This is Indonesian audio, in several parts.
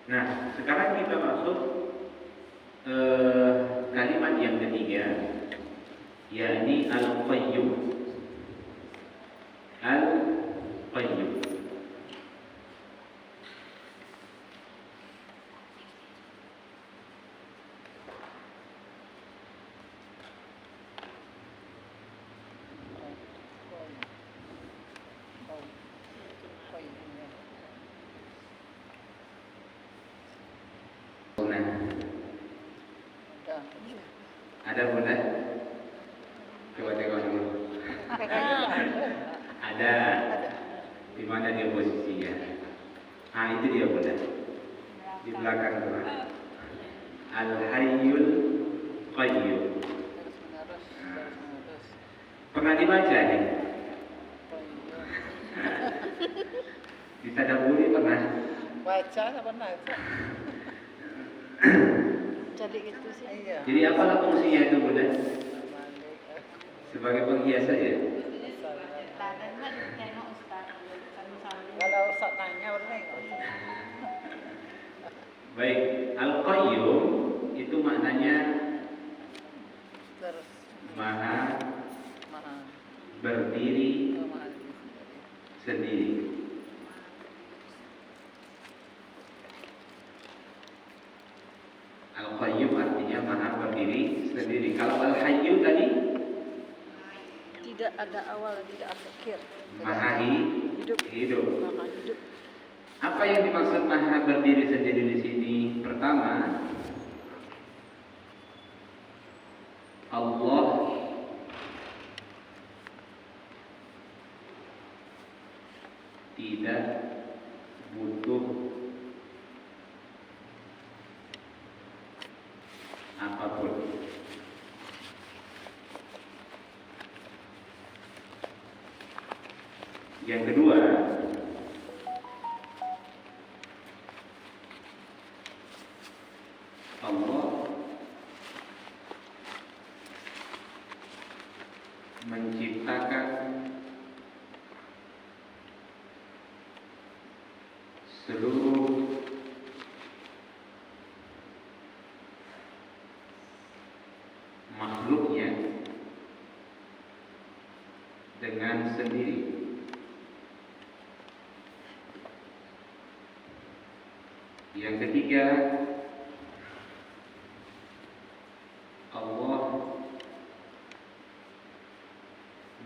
Nah, sekarang kita masuk kalimat yang ketiga, yakni al-qayyum. Al-qayyum. Ada bunda? Coba tengok dulu. Ada. Di mana dia posisinya? Ah, itu dia bunda. Di belakang tuh. Al-Hayyul Qayyum. Pernah dibaca nih? Ditadaburi pernah? Baca nggak pernah. Jadi gitu sih. Iya. Jadi apalah fungsinya itu bunda? Sebagai penghias saja. Kalau Ustaz tanya boleh nggak? Baik, Al-Qayyum itu maknanya Terus maha maha berdiri maha sendiri. Al-Qayyum artinya maha berdiri sendiri. Kalau Al-Hayyu tadi Tidak ada awal, tidak ada akhir. maha Hidup. hidup. Maha hidup. Apa yang dimaksud maha berdiri sendiri di sini? Pertama, Allah tidak butuh apapun. Yang kedua, Allah menciptakan seluruh makhluknya dengan sendiri. Yang ketiga, Allah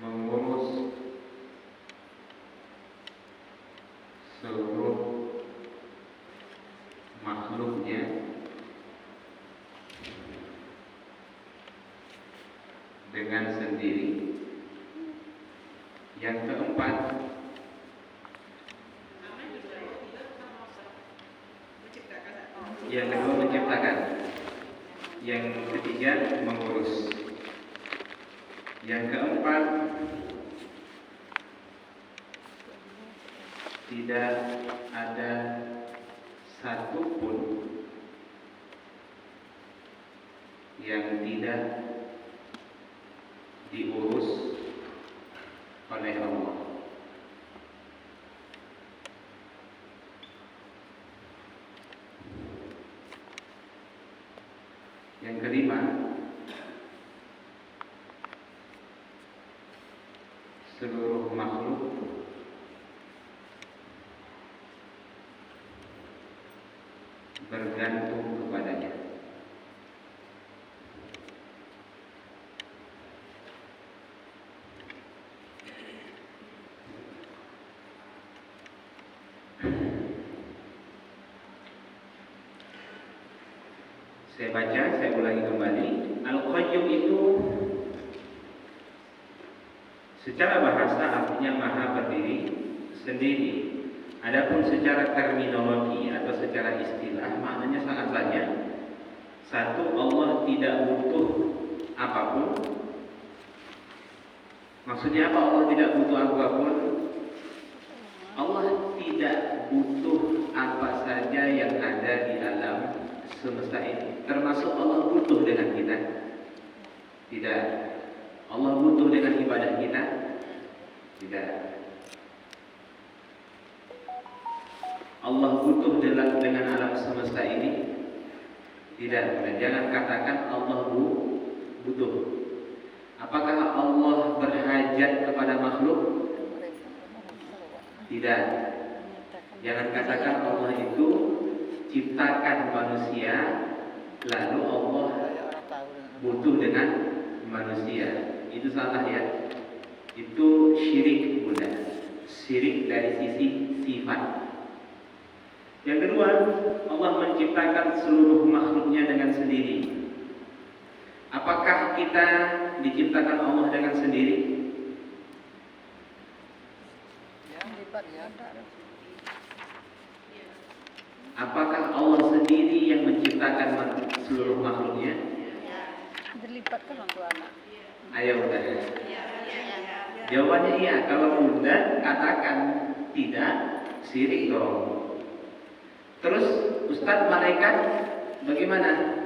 mengurus seluruh makhluknya dengan sendiri. Yang keempat, yang kedua menciptakan, yang ketiga mengurus, yang keempat tidak ada satupun yang tidak diurus oleh Allah. Yang kelima, seluruh makhluk bergantung kepadanya. Saya baca, saya ulangi kembali. Al-Qayyum itu secara bahasa artinya maha berdiri sendiri. Adapun secara terminologi atau secara istilah maknanya sangat banyak. Satu, Allah tidak butuh apapun. Maksudnya apa Allah tidak butuh apapun? Allah tidak butuh apa saja yang ada di alam semesta ini. Termasuk Allah butuh dengan kita? Tidak. Allah butuh dengan ibadah kita? Tidak. Allah butuh dengan alam semesta ini? Tidak. Dan jangan katakan Allah butuh. Apakah Allah berhajat kepada makhluk? Tidak. Jangan katakan Allah itu ciptakan manusia lalu Allah butuh dengan manusia. Itu salah ya. Itu syirik Bunda. Syirik dari sisi sifat. Yang kedua, Allah menciptakan seluruh makhluknya dengan sendiri. Apakah kita diciptakan Allah dengan sendiri? Ya, lipat ya. Apakah Allah sendiri yang menciptakan seluruh makhluknya? Dilipatkan untuk anak. Ayo Bunda. Jawabannya iya. Kalau Bunda katakan tidak, syirik dong. Terus Ustadz, malaikat bagaimana?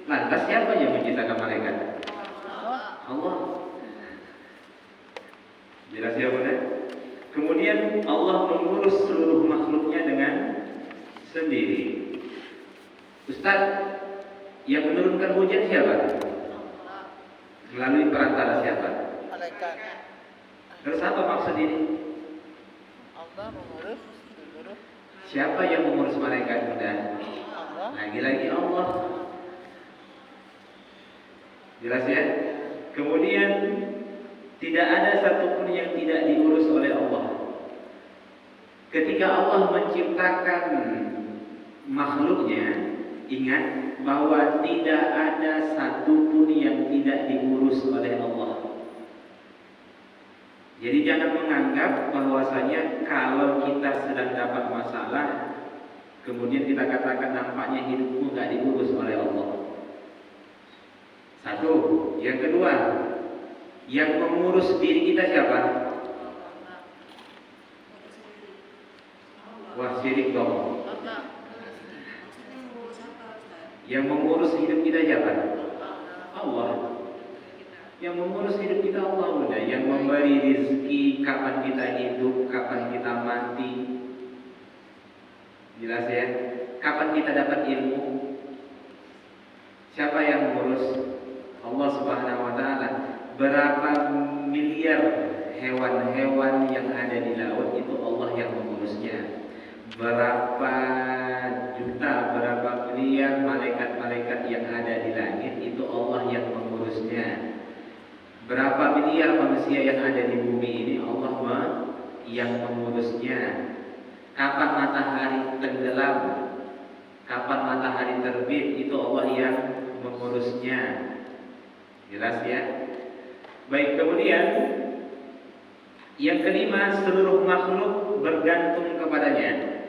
Lantas siapa yang menciptakan malaikat? Allah. Jelas ya Bunda? Kemudian Allah mengurus seluruh makhluknya dengan sendiri. Ustadz, yang menurunkan hujan siapa? Melalui perantara siapa? Malaikat. Terus apa maksud ini? Allah mengurus seluruh Siapa yang mengurus malaikat Bunda? Allah. Lagi-lagi Allah. Jelas ya? Kemudian tidak ada satupun yang tidak diurus oleh Allah. Ketika Allah menciptakan makhluknya, ingat bahwa tidak ada satupun yang tidak diurus oleh Allah. Jadi jangan menganggap bahwasanya kalau kita sedang dapat masalah, kemudian kita katakan nampaknya hidupmu nggak diurus oleh Allah. Satu. Yang kedua, yang mengurus diri kita siapa? Wah, syirik dong. Yang mengurus hidup kita siapa? Allah. Yang mengurus hidup kita Allah Bunda. Yang memberi rezeki kapan kita hidup, kapan kita mati. Jelas ya? Kapan kita dapat ilmu? Siapa yang mengurus? Allah Subhanahu wa taala. Berapa miliar hewan-hewan yang ada di laut itu Allah yang mengurusnya. Berapa juta, berapa miliar malaikat-malaikat yang ada di langit itu Allah yang mengurusnya. Berapa miliar manusia yang ada di bumi ini Allah yang mengurusnya. Kapan matahari tenggelam, kapan matahari terbit itu Allah yang mengurusnya. Jelas ya? Baik, kemudian yang kelima, seluruh makhluk bergantung kepadanya.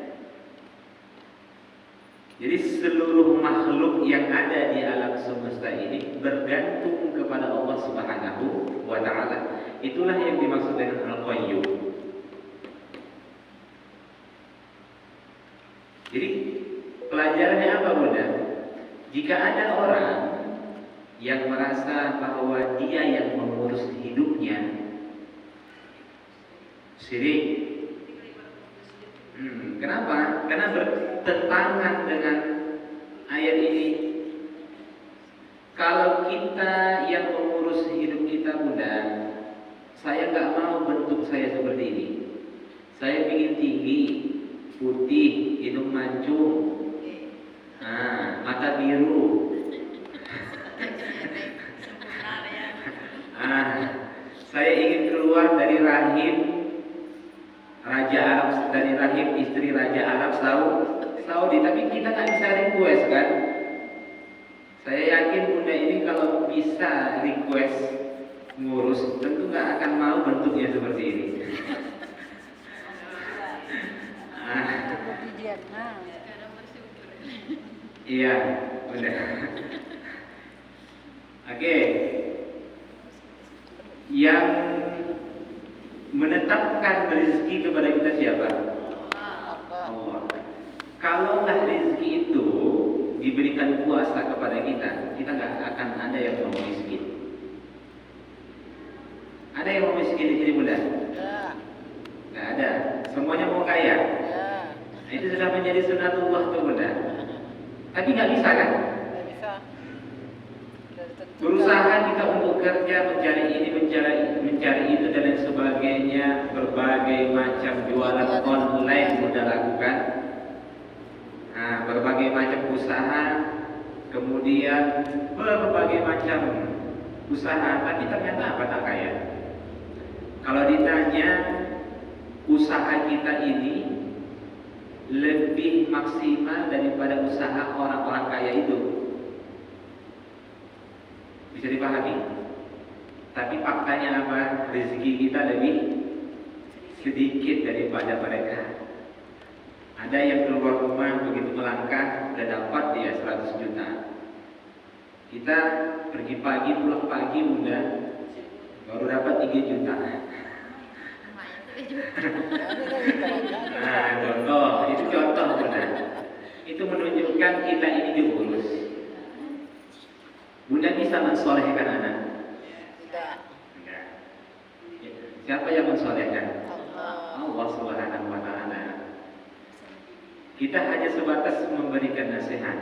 Jadi seluruh makhluk yang ada di alam semesta ini bergantung kepada Allah Subhanahu wa taala. Itulah yang dimaksud dengan Al-Qayyum. Jadi pelajarannya apa Bunda? Jika ada orang yang merasa bahwa dia yang mengurus hidupnya, syirik. Kenapa? Karena bertentangan dengan ayat ini. Kalau kita yang mengurus hidup kita Bunda, saya nggak mau bentuk saya seperti ini. Saya ingin tinggi, putih, hidung mancung, mata biru. Saya ingin keluar dari rahim Raja Arab, dari rahim istri Raja Arab Saudi, tapi kita nggak bisa request kan? Saya yakin Bunda ini kalau bisa request ngurus, tentu nggak akan mau bentuknya seperti ini. Iya, Bunda. Oke. Yang menetapkan rezeki kepada kita siapa? Allah. Kalaulah rezeki itu diberikan kuasa kepada kita, kita nggak akan ada yang mau miskin. Ada yang mau miskin di sini Bunda? Ya. Nggak ada. Semuanya mau kaya. Ya. Nah, itu sudah menjadi sunatullah tuh bunda. Tapi nggak bisa kan? Nggak bisa. Sudah ditentukan. Berusaha kita untuk kerja mencari ini, mencari itu dan lain sebagainya, berbagai macam jualan online sudah lakukan. Nah, berbagai macam usaha, kemudian berbagai macam usaha, tapi ternyata apa tak kaya. Kalau ditanya usaha kita ini lebih maksimal daripada usaha orang-orang kaya itu, bisa dipahami? Tapi faktanya apa? Rezeki kita lebih sedikit daripada mereka. Ada yang keluar rumah begitu melangkah sudah dapat dia 100 juta. Kita pergi pagi pulang pagi bunda baru dapat 3 juta. Nah, contoh, itu contoh bunda. Itu menunjukkan kita ini diurus. Bunda bisa mensolehkan anak? Tidak. Enggak. Siapa yang mensolehkan? Allah. Allah Subhanahu wa Ta'ala. Kita hanya sebatas memberikan nasihat.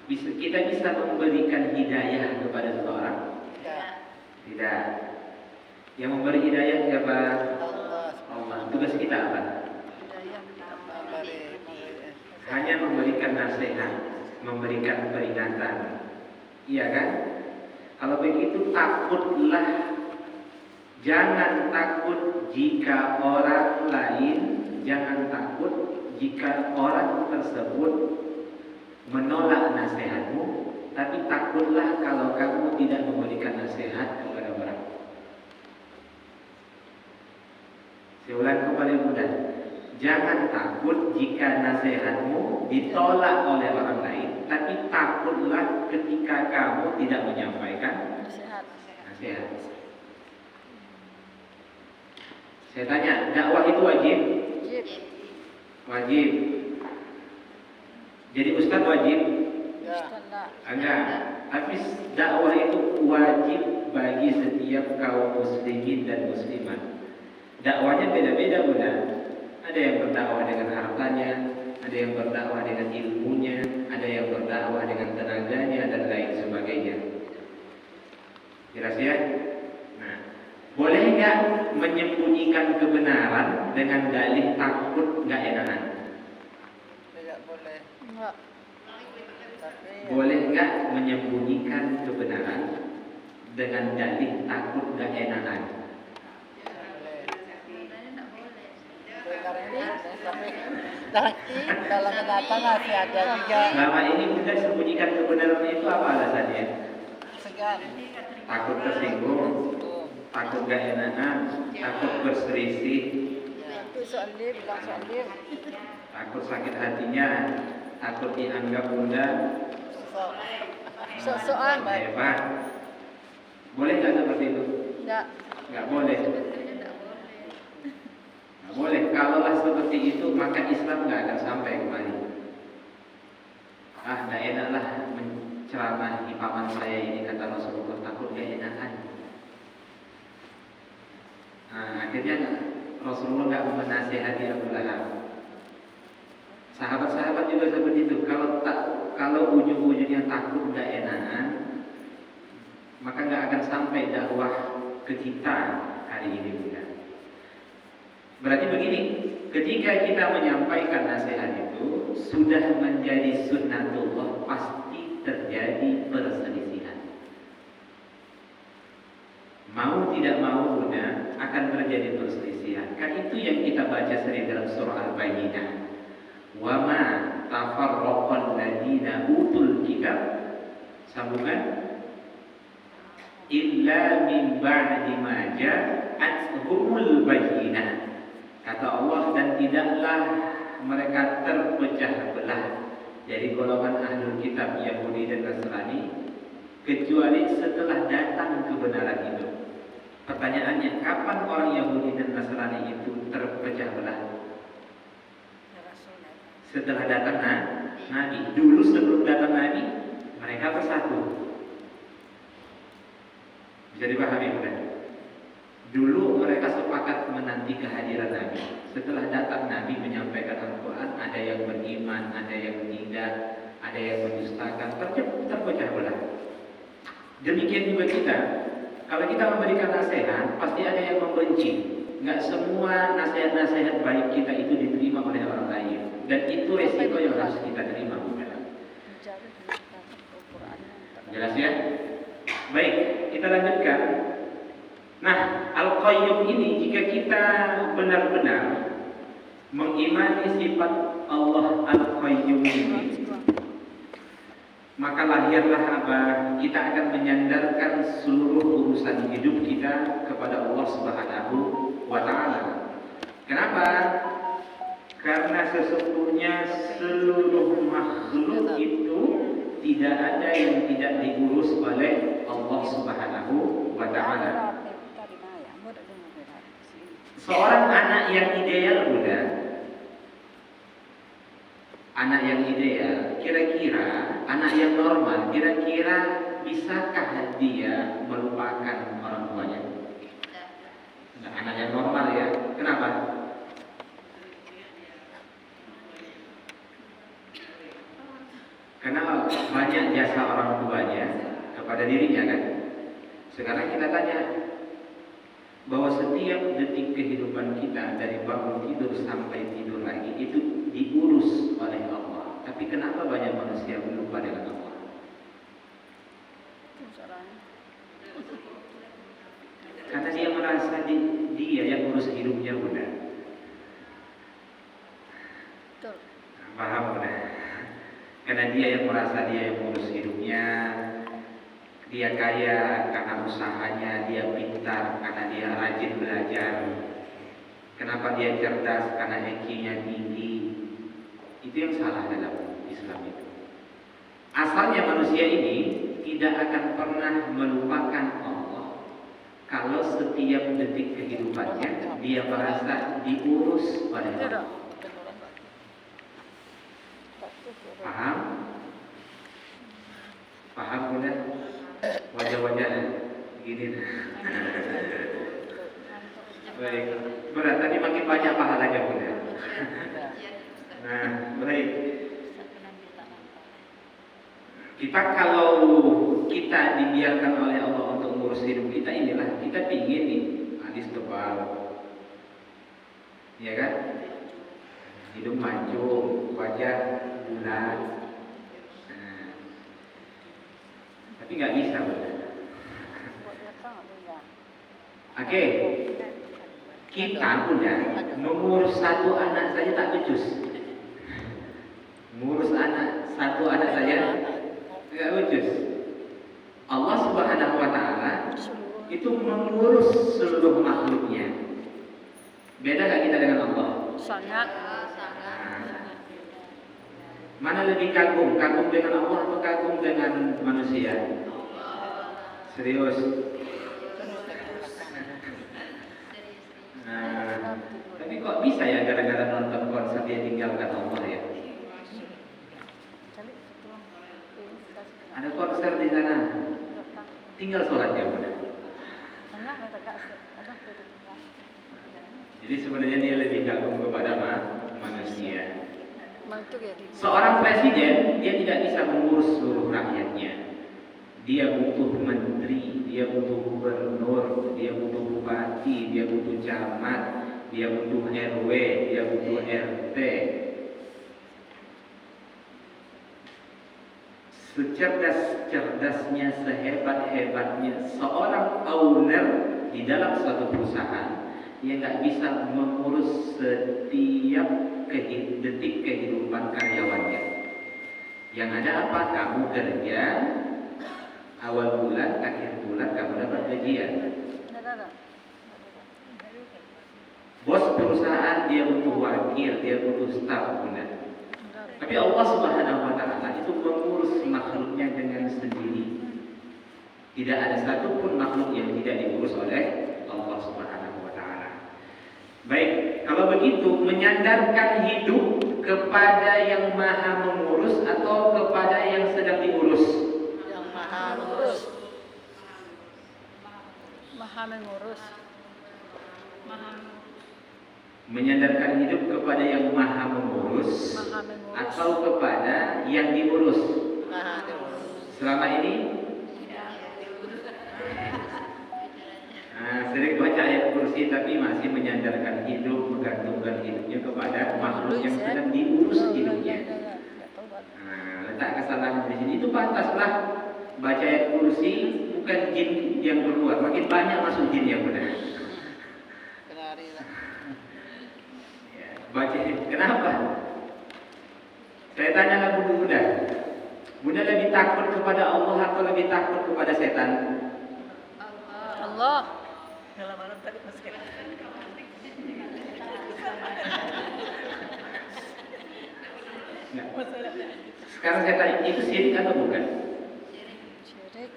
Kita bisa memberikan hidayah kepada seseorang? Tidak. Tidak. Yang memberi hidayah siapa? Allah. Allah. Tugas kita apa? Memberi. Hanya memberikan nasihat, memberikan peringatan. Iya kan? Kalau begitu takutlah. Jangan takut jika orang lain, jangan takut jika orang tersebut menolak nasihatmu, tapi takutlah kalau kamu tidak memberikan nasihat kepada orang. Saya ulang kembali mudah. Jangan takut jika nasihatmu ditolak oleh orang lain, tapi takutlah ketika kamu tidak menyampaikan Sehat. nasihat. Saya tanya, dakwah itu wajib? Wajib. Wajib. Jadi ustaz wajib? Ya. Ustaz. Enggak. Tapi dakwah itu wajib bagi setiap kaum muslimin dan muslimat. Dakwahnya beda-beda bunda. Ada yang berdakwah dengan hartanya, ada yang berdakwah dengan ilmunya, ada yang berdakwah dengan tenaganya dan lain sebagainya. Jelas ya? Nah, boleh nggak menyembunyikan kebenaran dengan dalih takut nggak enakan? Tidak boleh. Enggak. Tapi Boleh nggak menyembunyikan kebenaran dengan dalih takut nggak enakan? tapi dalam mendatang masih ada juga Selama ini Bunda sembunyikan kebenaran itu apa alasannya? segan. Takut tersinggung, Tuh. takut gak enakan, takut berselisih, Itu soal dia bilang soal dia. takut sakit hatinya, takut dianggap Bunda Sok. Sok-sokan. hebat. Boleh nggak seperti itu? Enggak. Nggak boleh. Nggak boleh. Kalaulah seperti itu maka Islam nggak akan sampai kemari. Ah, nggak enak lah menceramahi paman saya ini, kata Rasulullah, takut gak enakan. Nah, akhirnya Rasulullah nggak menasihati Abu Lahab. Sahabat-sahabat juga seperti itu. Kalau ujung-ujungnya takut gak enakan, maka nggak akan sampai dakwah ke kita hari ini juga. Berarti begini, ketika kita menyampaikan nasihat itu sudah menjadi sunnatullah, pasti terjadi perselisihan. Mau tidak mau Bunda akan terjadi perselisihan. Kan itu yang kita baca sering dalam surah Al-Bayyinah. Wa ma tafarraqal ladina utul kitab, sambungan, illa min ba'di ma ja'atuhumul bayyinah. Kata Allah, dan tidaklah mereka terpecah belah dari golongan ahlul kitab Yahudi dan Nasrani kecuali setelah datang kebenaran itu. Pertanyaannya, kapan orang Yahudi dan Nasrani itu terpecah belah? Setelah datang Nabi. Dulu sebelum datang Nabi, mereka bersatu. Bisa dipahami bukan? Dulu mereka sepakat menanti kehadiran Nabi. Setelah datang Nabi menyampaikan Al-Quran, ada yang beriman, ada yang tidak, ada yang mendustakan, terpecah belah. Demikian juga kita, kalau kita memberikan nasihat, pasti ada yang membenci. Nggak semua nasihat-nasihat baik kita itu diterima oleh orang lain. Dan itu resiko yang harus kita terima. Jelas ya? Baik, kita lanjutkan. Nah, Al-Qayyum ini jika kita benar-benar mengimani sifat Allah Al-Qayyum ini, maka lahirlah apa? Kita akan menyandarkan seluruh urusan hidup kita kepada Allah Subhanahu wa Ta'ala. Kenapa? Karena sesungguhnya seluruh makhluk itu tidak ada yang tidak diurus oleh Allah Subhanahu wa Ta'ala. Seorang anak yang ideal udah, anak yang ideal, kira-kira anak yang normal, kira-kira bisakah dia melupakan orang tuanya? Nah, anak yang normal ya, kenapa? Karena banyak jasa orang tuanya kepada dirinya kan. Sekarang kita tanya, bahwa setiap detik kehidupan kita dari bangun tidur sampai tidur lagi itu diurus oleh Allah. Tapi kenapa banyak manusia lupa dengan Allah? Karena dia merasa dia yang urus hidupnya udah. Paham udah? Karena dia yang merasa dia yang urus hidupnya. Dia kaya karena usahanya, dia pintar karena dia rajin belajar. Kenapa dia cerdas? Karena IQ-nya tinggi. Itu yang salah dalam Islam itu. Asalnya manusia ini tidak akan pernah melupakan Allah kalau setiap detik kehidupannya dia merasa diurus oleh Allah. Paham? Paham benar? Wajah-wajahnya gini. Baik, berat tadi makin banyak pahalanya benar. Nah, baik. Kita kalau kita dibiarkan oleh Allah untuk mengurus hidup kita, inilah kita pingin nih alis tebal, ya kan? Hidup mancung, wajah bulat. Tapi nggak bisa, Oke, kita punya mengurus satu anak saja tak becus. Mengurus satu anak saja nggak becus. Allah Subhanahu wa Ta'ala itu mengurus seluruh makhluknya. Beda nggak kita dengan Allah? Sangat. Mana lebih kagum? Kagum dengan Allah atau kagum dengan manusia? Serius? Nah, tapi kok bisa ya gara-gara nonton konser dia tinggalkan Allah ya? Ada konser di sana, tinggal sholat ya udah. Jadi sebenarnya dia lebih kagum kepada manusia. Seorang presiden dia tidak bisa mengurus seluruh rakyatnya. Dia butuh menteri, dia butuh gubernur, dia butuh bupati, dia butuh camat, dia butuh RW, dia butuh RT. Secerdas-cerdasnya, sehebat-hebatnya seorang owner di dalam suatu perusahaan, dia nggak bisa mengurus setiap detik kehidupan karyawannya. Yang ada apa? Kamu kerja, awal bulan, akhir bulan kamu dapat gajian. Bos perusahaan dia butuh wakil, dia butuh staf, benar. Tapi Allah Subhanahu wa Ta'ala itu mengurus makhluknya dengan sendiri. Tidak ada satupun makhluk yang tidak diurus oleh Allah Subhanahu wa Ta'ala. Baik, kalau begitu menyandarkan hidup kepada yang maha mengurus atau kepada yang sedang diurus? Yang maha mengurus. Maha mengurus. Menyandarkan hidup kepada yang maha mengurus, atau kepada yang diurus. Selama ini sering baca ayat kursi tapi masih menyandarkan hidup, menggantungkan hidupnya kepada makhluk yang sedang diurus hidupnya. Letak kesalahan di sini. Itu pantaslah baca ayat kursi, bukan jin yang keluar, makin banyak masuk jin yang benar. Baca, kenapa? Saya tanyalah bunda, bunda lebih takut kepada Allah atau lebih takut kepada setan? Allah. Sekarang saya tanya, itu syirik atau bukan? Syirik.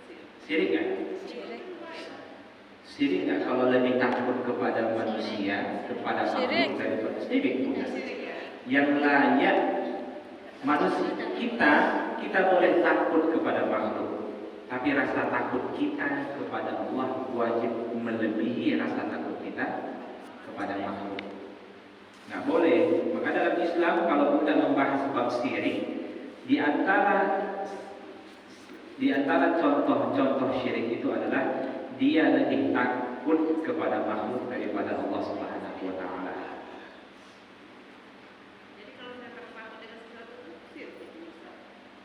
Syirik kan? Syirik. Syirik nggak kalau lebih takut kepada manusia, kepada makhluk daripada syirik? Bukan. Yang layak manusia kita boleh takut kepada makhluk, tapi rasa takut kita kepada Allah wajib melebihi rasa takut kita kepada makhluk. Nggak boleh. Maka dalam Islam kalau kita membahas bab syirik, di antara contoh-contoh syirik itu adalah dia lebih takut kepada makhluk daripada Allah Subhanahu wa taala.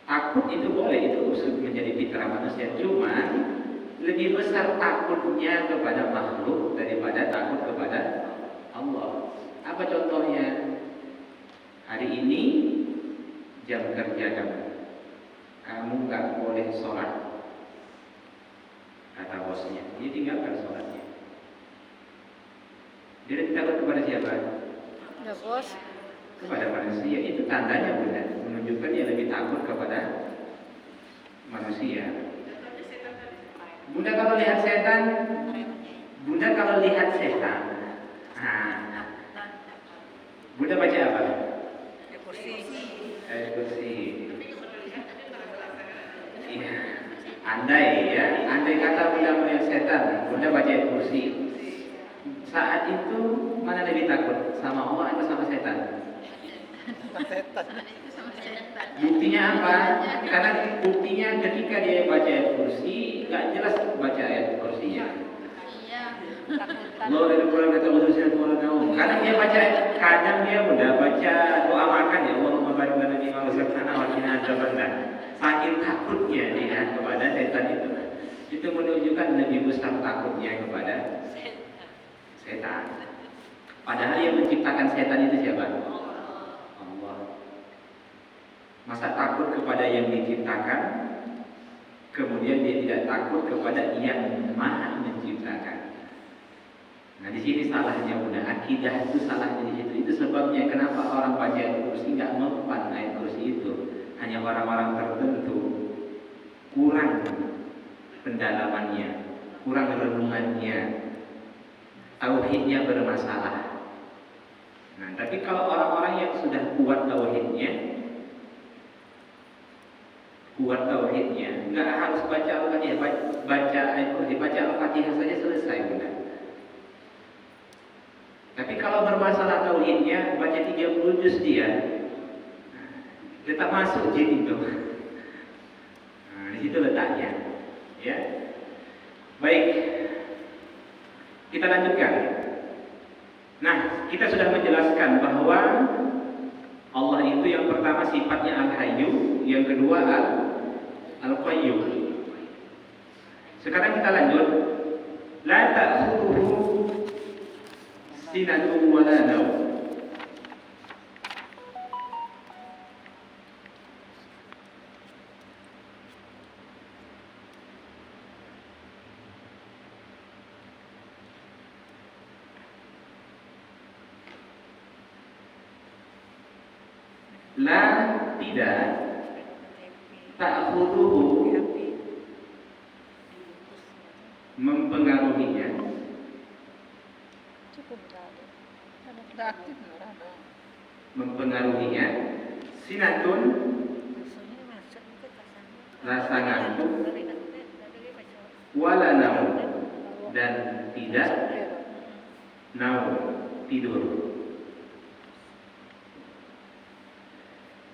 Takut itu boleh, itu menjadi fitrah manusia. Cuman lebih besar takutnya kepada makhluk daripada takut kepada Allah. Apa contohnya? Hari ini jam kerja kamu nggak boleh sholat, kata bosnya. Dia tinggalkan sholatnya. Dia takut kepada siapa? Ya bos. Kepada manusia. Itu tandanya bunda, menunjukkan dia lebih takut kepada manusia. Bunda kalau lihat setan, Bunda baca apa? Kursi. Iya. Andai kata Bunda melihat setan, Bunda baca kursi. Saat itu mana lebih takut, sama Allah atau sama setan? Buktinya apa? Karena buktinya ketika dia baca ayat kursi, nggak jelas baca ayat kursinya. Allah dari Quran kata khususnya Tuhan. Karena dia baca, kadang dia udah baca doa makan ya, Allahumma barik lana fi ma razaqtana wa qina adzabannar. Saking takutnya dia kepada setan itu menunjukkan lebih besar takutnya kepada setan. Padahal yang menciptakan setan itu siapa? Allah. Masa takut kepada yang diciptakan, kemudian dia tidak takut kepada yang Maha menciptakan. Nah di sini salahnya bunda, akidah itu salahnya di situ. Itu sebabnya kenapa orang baca ayat kursi nggak mempan ayat kursi itu. Hanya orang-orang tertentu, kurang pendalamannya, kurang renungannya, tauhidnya bermasalah. Nah tapi kalau orang-orang yang sudah kuat tauhidnya, nggak harus baca Al-Fatihah, baca ayat kursi, baca Al-Fatihah saja selesai bunda. Tapi kalau bermasalah tauhidnya, baca 30 juz dia, tetap masuk jin itu. Nah, di situ letaknya. Ya. Baik. Kita lanjutkan. Nah, kita sudah menjelaskan bahwa Allah itu yang pertama sifatnya Al-Hayyu, yang kedua Al-Qayyum. Sekarang kita lanjut. La ta'khudhuhu sinatun wa la nawm. La tidak ta'khudhuhu mempengaruhinya sinatun rasa ngantuk wala naum dan tidak naum, tidur.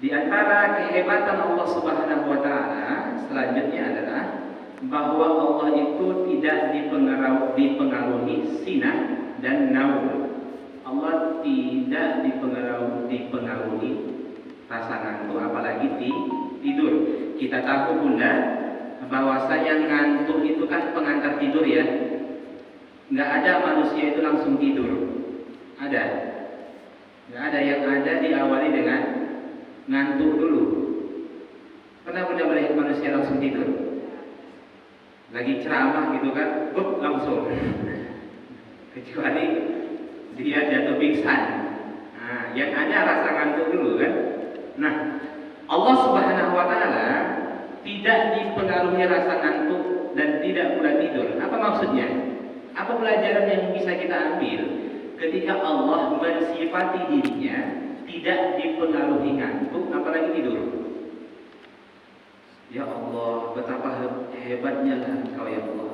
Di antara kehebatan Allah Subhanahu wa taala selanjutnya adalah bahwa Allah itu tidak dipengaruhi sinah dan naum. Allah tidak dipengaruhi rasa ngantuk apalagi tidur. Kita tahu Bunda bahwasanya ngantuk itu kan pengantar tidur ya. Nggak ada manusia itu langsung tidur. Ada? Nggak ada, yang ada diawali dengan ngantuk dulu. Pernah Bunda melihat manusia langsung tidur? Lagi ceramah gitu kan, langsung. Kecuali dia jatuh pingsan. Nah, yang ada rasa ngantuk dulu kan. Nah, Allah Subhanahu wa taala tidak dipengaruhi rasa ngantuk dan tidak pula tidur. Apa maksudnya? Apa pelajaran yang bisa kita ambil ketika Allah mensifati dirinya tidak dipengaruhi ngantuk apalagi tidur? Ya Allah, betapa hebatnya lah Engkau ya Allah.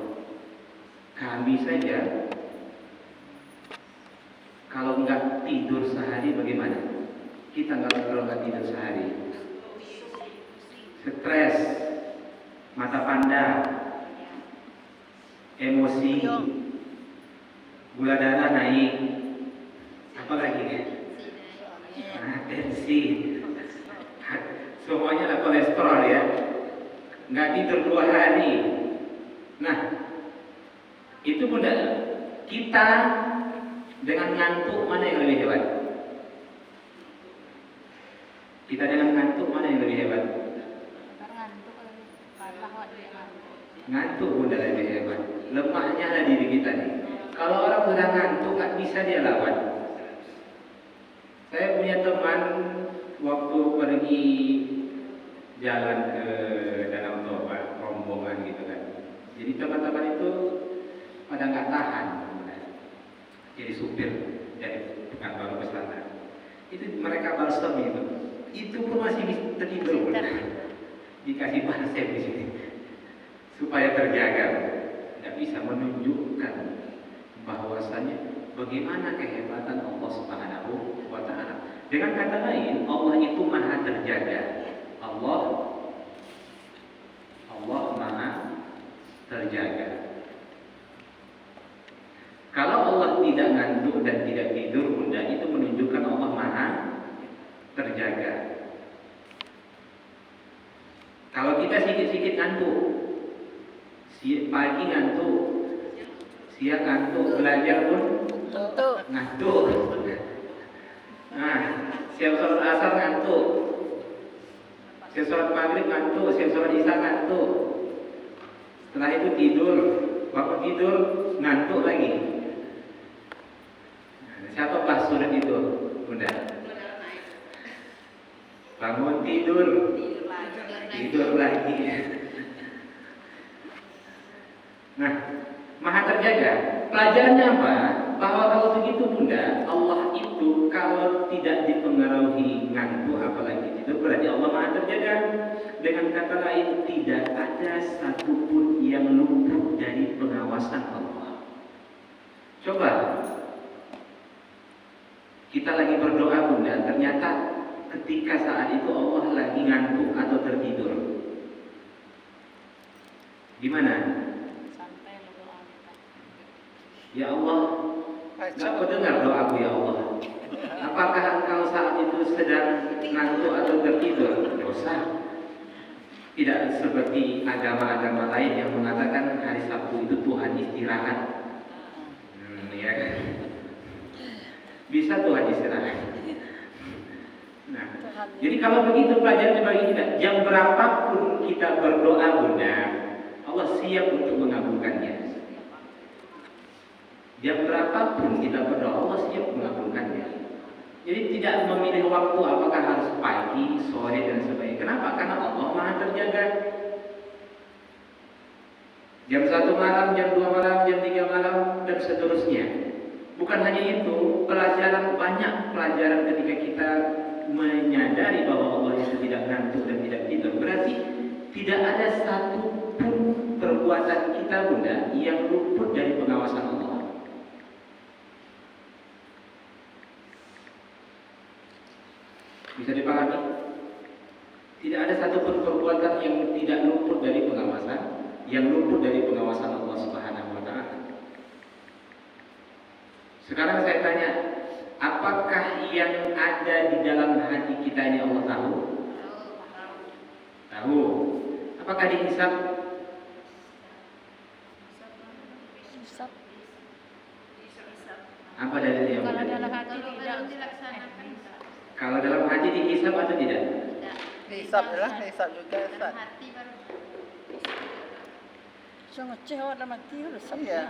Kami saja kalau nggak tidur sehari bagaimana? Kita kalau nggak tidur sehari, stres, mata panda, emosi, gula darah naik, apa lagi? Tensi, semuanya lah kolesterol ya. Nggak tidur 2 hari. Nah, itu Bunda, kita dengan ngantuk mana yang lebih hebat? Kita dengan ngantuk mana yang lebih hebat? Ngantuk Bunda lebih hebat. Lemahnya ada diri kita nih. Kalau orang sudah ngantuk nggak bisa dia lawan. Saya punya teman waktu pergi jalan ke Danau Toba, rombongan gitu kan. Jadi teman-teman itu pada nggak tahan, jadi supir dari Pekanbaru ke sana. Itu mereka balsam itu pun masih tertidur. Dikasih balsam di sini supaya terjaga. Tidak bisa menunjukkan bahwasanya bagaimana kehebatan Allah Subhanahu wa taala. Dengan kata lain, Allah itu maha terjaga. Allah maha terjaga. Kalau Allah tidak ngantuk dan tidak tidur Bunda, itu menunjukkan Allah maha terjaga. Kalau kita sedikit-sedikit ngantuk, pagi ngantuk, siang ngantuk, belajar pun ngantuk. Nah, siap sholat asar ngantuk, siap sholat maghrib ngantuk, siap sholat isya ngantuk. Setelah itu tidur, waktu tidur ngantuk lagi. Nah, siapa pas surat itu, Bunda? Bangun tidur lagi. Nah, maha terjaga. Pelajarannya apa? Bahwa kalau begitu Bunda, Allah itu kalau tidak dipengaruhi ngantuk apalagi tidur, berarti Allah maha terjaga. Dengan kata lain, tidak ada satupun yang luput dari pengawasan Allah. Coba kita lagi berdoa Bunda, ternyata ketika saat itu Allah lagi ngantuk atau tertidur, gimana? Ya Allah, nggak kau dengar doaku ya Allah. Apakah engkau saat itu sedang ngantuk atau tertidur? Dosa. Tidak seperti agama-agama lain yang mengatakan hari Sabtu itu Tuhan istirahat. Ya kan? Bisa Tuhan istirahat. Nah, jadi kalau begitu pelajaran bagi kita, jam berapapun kita berdoa Bunda, Allah siap untuk mengabulkannya. Jam berapapun kita berdoa, Allah siap mengabulkannya. Jadi tidak memilih waktu apakah harus pagi, sore dan sebagainya. Kenapa? Karena Allah maha terjaga. Jam 1 malam, jam 2 malam, jam 3 malam dan seterusnya. Bukan hanya itu, banyak pelajaran ketika kita menyadari bahwa Allah itu tidak ngantuk dan tidak tidur. Berarti tidak ada satu pun perbuatan kita Bunda yang luput dari pengawasan Allah. Bisa dipahami? Tidak ada satupun perbuatan yang tidak luput dari pengawasan, yang luput dari pengawasan Allah Subhanahu wa taala. Sekarang saya tanya, apakah yang ada di dalam hati kita ini Allah tahu? Tahu. Apakah dihisab? Hisab. Apa dalilnya? Kalau dalam hati tidak. Kalau dalam hati dihisab atau tidak? Hisab lah, hisab juga Ustaz. So ngeceh awak dalam hati harus hisab. Iya.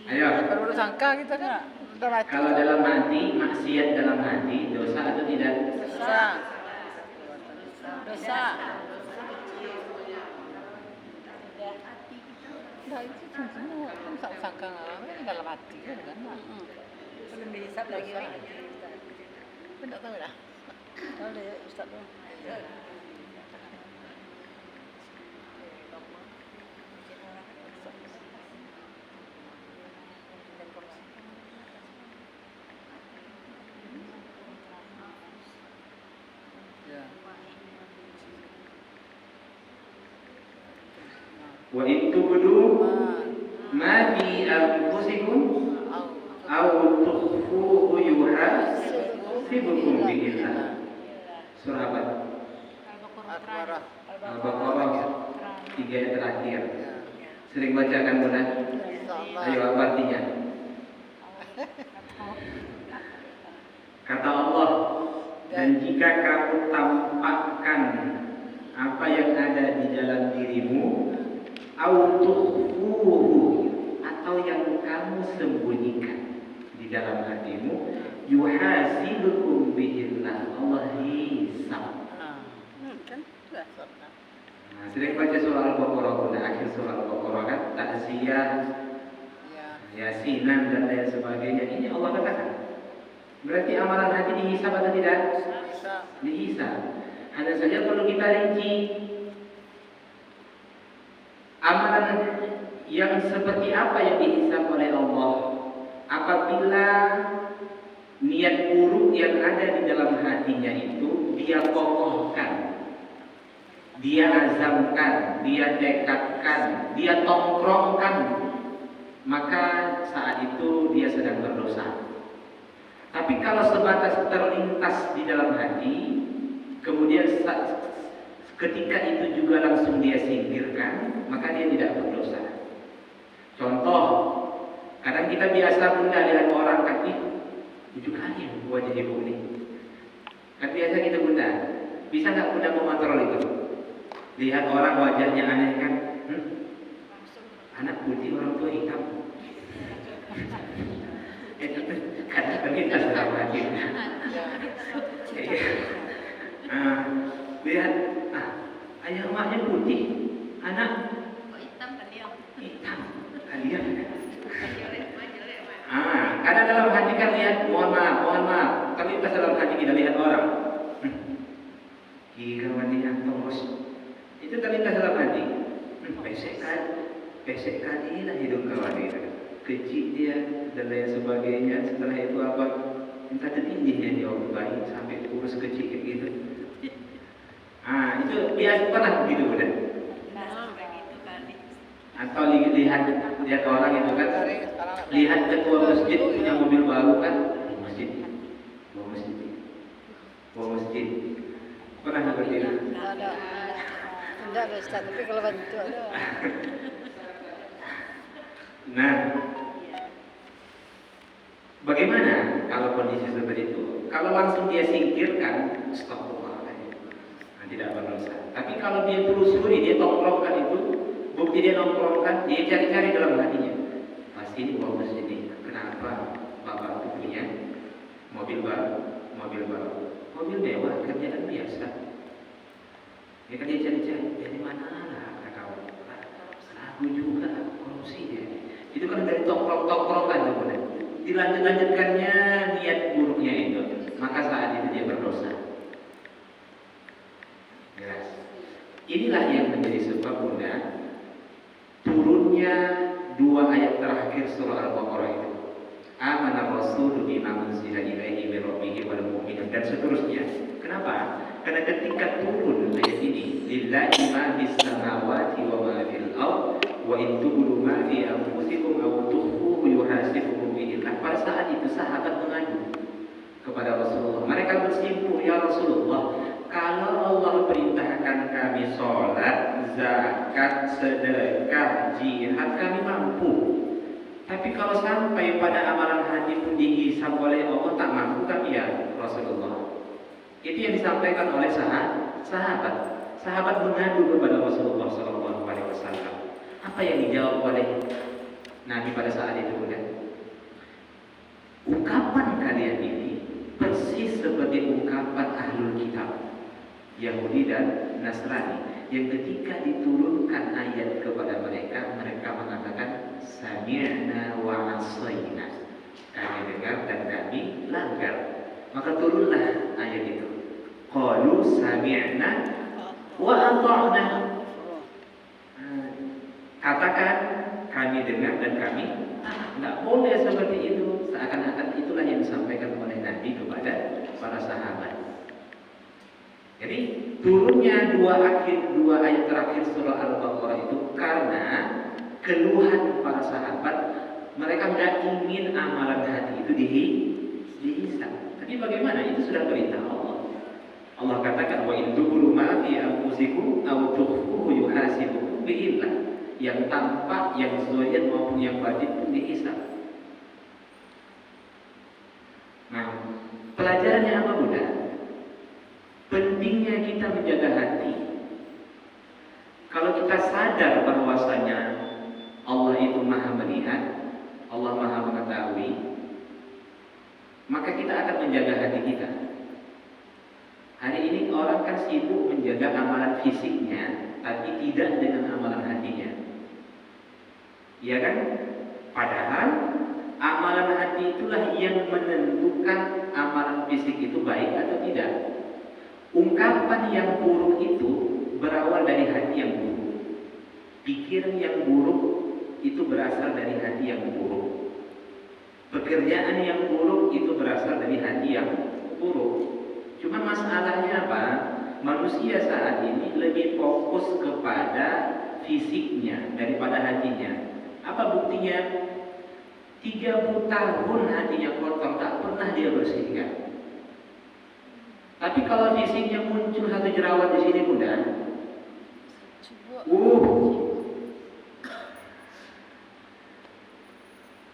Ayo. Baru sangka kita kan dalam hati. Kalau dalam hati, maksiat dalam hati, dosa atau tidak? dosa. Dosa. Nah, itu semua kan sangka dalam hati kan. Belum dihisab lagi. Tidak tahu lah. Tahu deh Ustaz tu. Ya. Wa in tubdu ma fi anfusikum aw tukhfuhu yuhasibukum bihi Allah. Surah apa? Al-Baqarah. Al-Baqarah 3 yang terakhir. Sering bacakan Bunda? Ayo apa artinya? Kata Allah, dan jika kamu tampakkan apa yang ada di dalam dirimu, autukhfuhu, atau yang kamu sembunyikan di dalam hatimu, yuhasibukum bihillah, Allah hisab. Kan sudah. Nah, sering baca surah Al-Baqarah, Bunda, akhir surah Al-Baqarah kan, takziah, Ya. yasinan dan lain sebagainya. Ini Allah katakan. Berarti amalan hati dihisab atau tidak? Bisa. Dihisab. Hanya saja perlu kita rinci. Amalan yang seperti apa yang dihisab oleh Allah? Apabila niat buruk yang ada di dalam hatinya itu dia kokohkan, dia azamkan, dia tekadkan, dia tongkrongkan, maka saat itu dia sedang berdosa. Tapi kalau sebatas terlintas di dalam hati, kemudian ketika itu juga langsung dia singkirkan, maka dia tidak berdosa. Contoh, kadang kita biasa Bunda lihat orang kaki 7 kali wajah ibu ini. Kan biasa kita Bunda. Bisa nggak Bunda mengontrol itu? Lihat orang wajahnya aneh kan? Anak putih, orang tua hitam. Itu kadang terlintas dalam hati. Lihat, ayah emaknya putih, anak hitam, kalian. Kadang dalam hati kan lihat, mohon maaf, terlintas dalam hati kita lihat orang. Kira wanita tongos, itu terlintas dalam hati. Pesek kali lah hidup kawan kita. Kecil dia dan lain sebagainya. Setelah itu apa? Minta tertingginya dia bayi sampai kurus kecil kayak gitu. Itu biasa pernah begitu Bunda. Atau lihat orang itu kan, lihat ketua masjid punya mobil baru kan, bawa masjid. Pernah seperti itu? Tidak ada Ustaz, tapi kalau bantu ada. Nah, bagaimana kalau kondisi seperti itu? Kalau langsung dia singkirkan, astagfirullahaladzim, tidak berdosa. Tapi kalau dia telusuri, dia tongkrongkan itu, bukti dia nongkrongkan, dia cari-cari dalam hatinya. Pasti ini bagus ini. Kenapa bapak itu punya mobil baru, mobil mewah, kerjaan biasa. Ya kan dia cari-cari, dari mana lah kawan? Lagu juga, korupsi dia. Itu kan dari tongkrong-tongkrongan itu, dilanjutkannya niat buruknya itu, maka saat itu dia berdosa. Jelas. Inilah yang menjadi sebab Bunda turunnya 2 ayat terakhir surah Al-Baqarah itu. amana rasulu bima unzila ilaihi min rabbih wal mu'minun, dan seterusnya. Kenapa? Karena ketika turun ayat ini, lillahi ma fis samawati wa ma fil ard wa in tubdu ma fi anfusikum aw tukhfuhu yuhasibukum bihi. Pada saat itu sahabat mengadu kepada Rasulullah. Mereka bersimpuh, ya Rasulullah, kalau Allah perintahkan kami sholat, zakat, sedekah, jihad, kami mampu. Tapi kalau sampai pada amalan hati pun dihisab oleh Allah, tak mampu kami ya Rasulullah. Itu yang disampaikan oleh sahabat. Sahabat mengadu kepada Rasulullah SAW. Apa yang dijawab oleh Nabi pada saat itu? Ungkapan kalian ini persis seperti ungkapan ahlul kitab Yahudi dan Nasrani, yang ketika diturunkan ayat kepada mereka, mereka mengatakan sami'na wa asaina, kami dengar dan kami langgar. Maka turunlah ayat itu, qalu sami'na wa ata'na, katakan kami dengar dan kami tidak boleh seperti itu. Seakan-akan itulah yang disampaikan oleh Nabi kepada para sahabat. Jadi turunnya dua ayat terakhir surah Al-Baqarah itu karena keluhan para sahabat. Mereka tidak ingin amalan hati itu dihisab. Tapi bagaimana? Itu sudah perintah Allah. Allah katakan wa in tubdu ma fi anfusikum aw tukhfuhu yuhasibukum bihi. Yang tampak, yang zahir maupun yang batin pun dihisab. Nah, pelajarannya apa Bunda? Pentingnya kita menjaga hati. Kalau kita sadar bahwasanya Allah itu Maha melihat, Allah Maha mengetahui, maka kita akan menjaga hati kita. Hari ini orang kan sibuk menjaga amalan fisiknya, tapi tidak dengan amalan hatinya. Ya kan? Padahal amalan hati itulah yang menentukan amalan fisik itu baik atau tidak. Ungkapan yang buruk itu berawal dari hati yang buruk. Pikiran yang buruk itu berasal dari hati yang buruk. Pekerjaan yang buruk itu berasal dari hati yang buruk. Cuma masalahnya apa? Manusia saat ini lebih fokus kepada fisiknya daripada hatinya. Apa buktinya? 30 tahun hatinya kotor, tak pernah dia bersihkan. Tapi kalau fisiknya muncul satu jerawat di sini Bunda,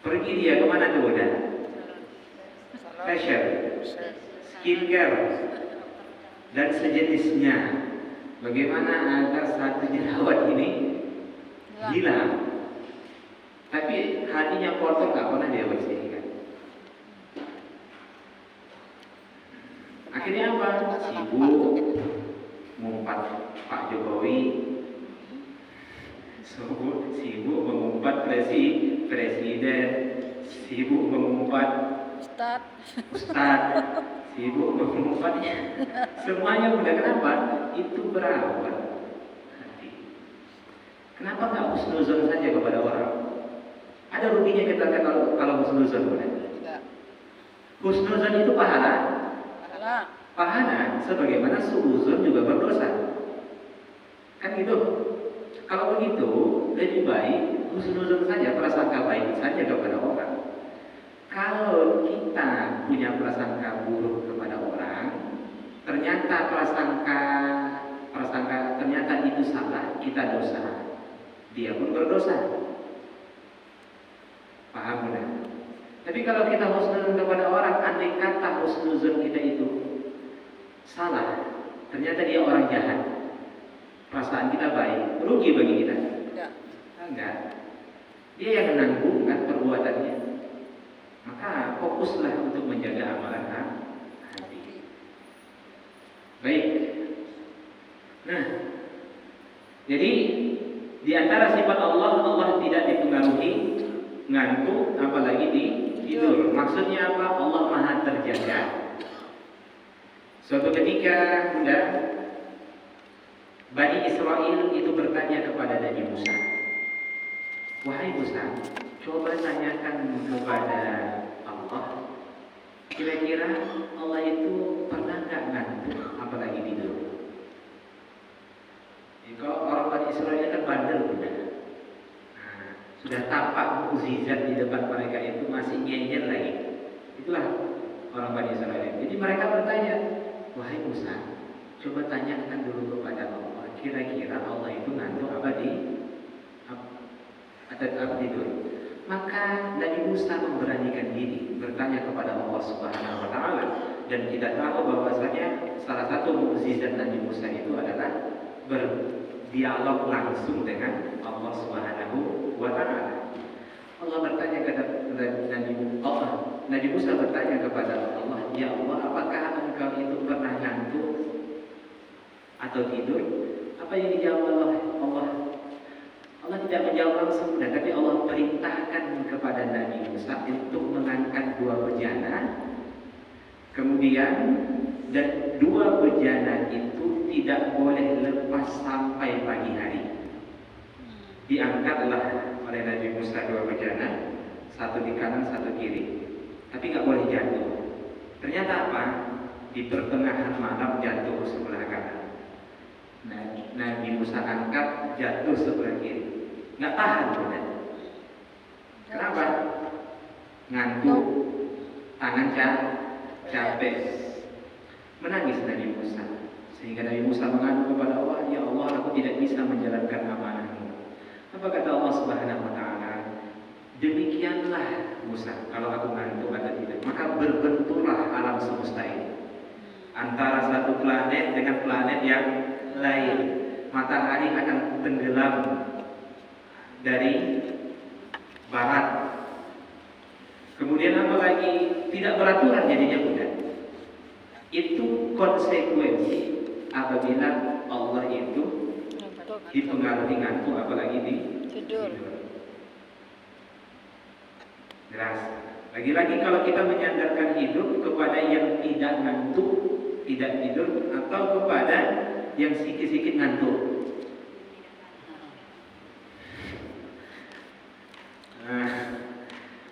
pergi dia kemana tuh Bunda? Facial, skincare, dan sejenisnya. Bagaimana agar satu jerawat ini hilang? Tapi hatinya kotor, nggak pernah dia bersihkan. Akhirnya apa? Sibuk mengumpat Pak Jokowi, sibuk mengumpat presiden, sibuk mengumpat Ustadz, sibuk mengumpadnya. Semuanya udah kenapa? Itu berawal hati. Kenapa nggak husnuzon saja kepada orang? Ada ruginya kita kalau husnuzon boleh? Tidak. Husnuzon itu pahala. Pahala sebagaimana suuzon juga berdosa. Kan gitu. Kalau begitu lebih baik husnuzon saja, prasangka baik saja kepada orang. Kalau kita punya prasangka buruk kepada orang, ternyata prasangka ternyata itu salah, kita dosa. Dia pun berdosa. Paham Bunda? Tapi kalau kita husnuzon kepada orang, andai kata husnuzon kita itu salah, ternyata dia orang jahat, perasaan kita baik, rugi bagi kita? Enggak. Dia yang menanggungkan perbuatannya. Maka fokuslah untuk menjaga amalan hati. Baik. Nah, jadi di antara sifat Allah, Allah tidak dipengaruhi ngantuk, apalagi tidur. Maksudnya apa? Allah Maha terjaga. Suatu ketika Bunda, Bani Israel itu bertanya kepada Nabi Musa, wahai Musa, coba tanyakan kepada Allah, kira-kira Allah itu pernah nggak ngantuk apalagi tidur? Jadi kalau orang Bani Israel kan bandel udah. Nah, sudah tampak mukjizat di depan mereka itu masih nyenyel lagi. Itulah orang Bani Israel. Jadi mereka bertanya, wahai Musa, coba tanyakan dulu kepada Allah, kira-kira Allah itu ngantuk atau tidur? Maka Nabi Musa memberanikan diri bertanya kepada Allah Subhanahu wa taala, dan kita tahu bahwasanya salah satu mukjizat Nabi Musa itu adalah berdialog langsung dengan Allah Subhanahu wa taala. Allah bertanya kepada Nabi Musa bertanya kepada Allah, ya Allah, apakah engkau itu pernah ngantuk atau tidur? Apa yang dijawab Allah? Allah tidak menjawab langsung, tapi Allah perintahkan kepada Nabi Musa untuk mengangkat 2 bejana. Kemudian dan 2 bejana itu tidak boleh lepas sampai pagi hari. Diangkatlah oleh Nabi Musa 2 bejana, satu di kanan, satu kiri, tapi nggak boleh jatuh. Ternyata apa? Di pertengahan malam jatuh sebelah kanan. Nabi Musa angkat, jatuh sebelah kiri. Nggak tahan, benar. Kenapa? Ngantuk, tangan capek. Menangis Nabi Musa. Sehingga Nabi Musa mengadu kepada Allah, ya Allah, aku tidak bisa menjalankan amanahmu. Apa kata Allah Subhanahu wa taala? Demikianlah Musa, kalau aku ngantuk atau tidak, maka berbenturlah alam semesta ini antara satu planet dengan planet yang lain. Matahari akan tenggelam dari barat. Kemudian apa lagi? Tidak beraturan jadinya, bukan? Itu konsekuensi apabila Allah itu dipengaruhi ngantuk, apalagi di tidur. Jelas. Lagi-lagi kalau kita menyandarkan hidup kepada yang tidak ngantuk, tidak tidur, atau kepada yang sikit-sikit ngantuk.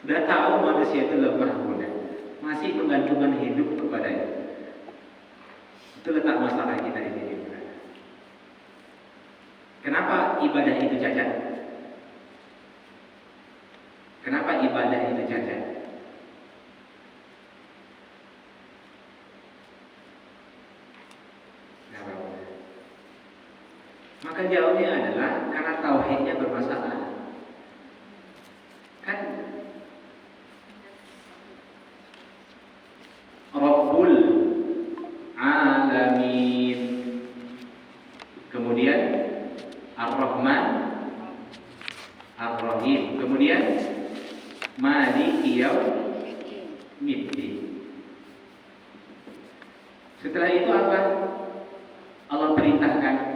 Udah tahu manusia itu lemah, mudah, masih menggantungkan hidup kepadanya. Itu letak masalah kita di sini. Kenapa ibadah itu cacat? Kenapa ibadah itu cacat? Maka jawabnya adalah karena tauhidnya bermasalah. Kan Rabbul Alamin, kemudian Ar-Rahman Ar-Rahim, kemudian Maliki Yaumiddin. Setelah itu apa? Allah perintahkan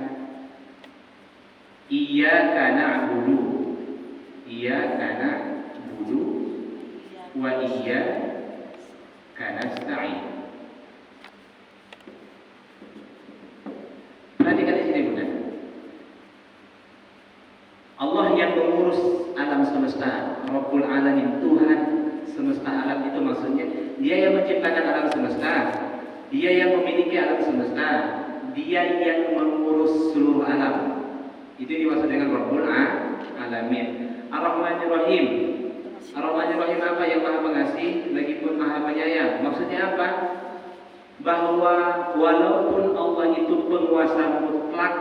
Iyyaka na'budu wa iyyaka nasta'in. Perhatikan di sini, Bunda. Allah yang mengurus alam semesta, Rabbul Alamin, Tuhan semesta alam, itu maksudnya Dia yang menciptakan alam semesta, Dia yang memiliki alam semesta, Dia yang mengurus seluruh alam. Itu dimaksud dengan Rabbul Alamin. Ar-Rahmanir Rahim. Ar-Rahmanir Rahim apa? Yang Maha Pengasih lagi pun Maha Penyayang. Maksudnya apa? Bahwa walaupun Allah itu penguasa mutlak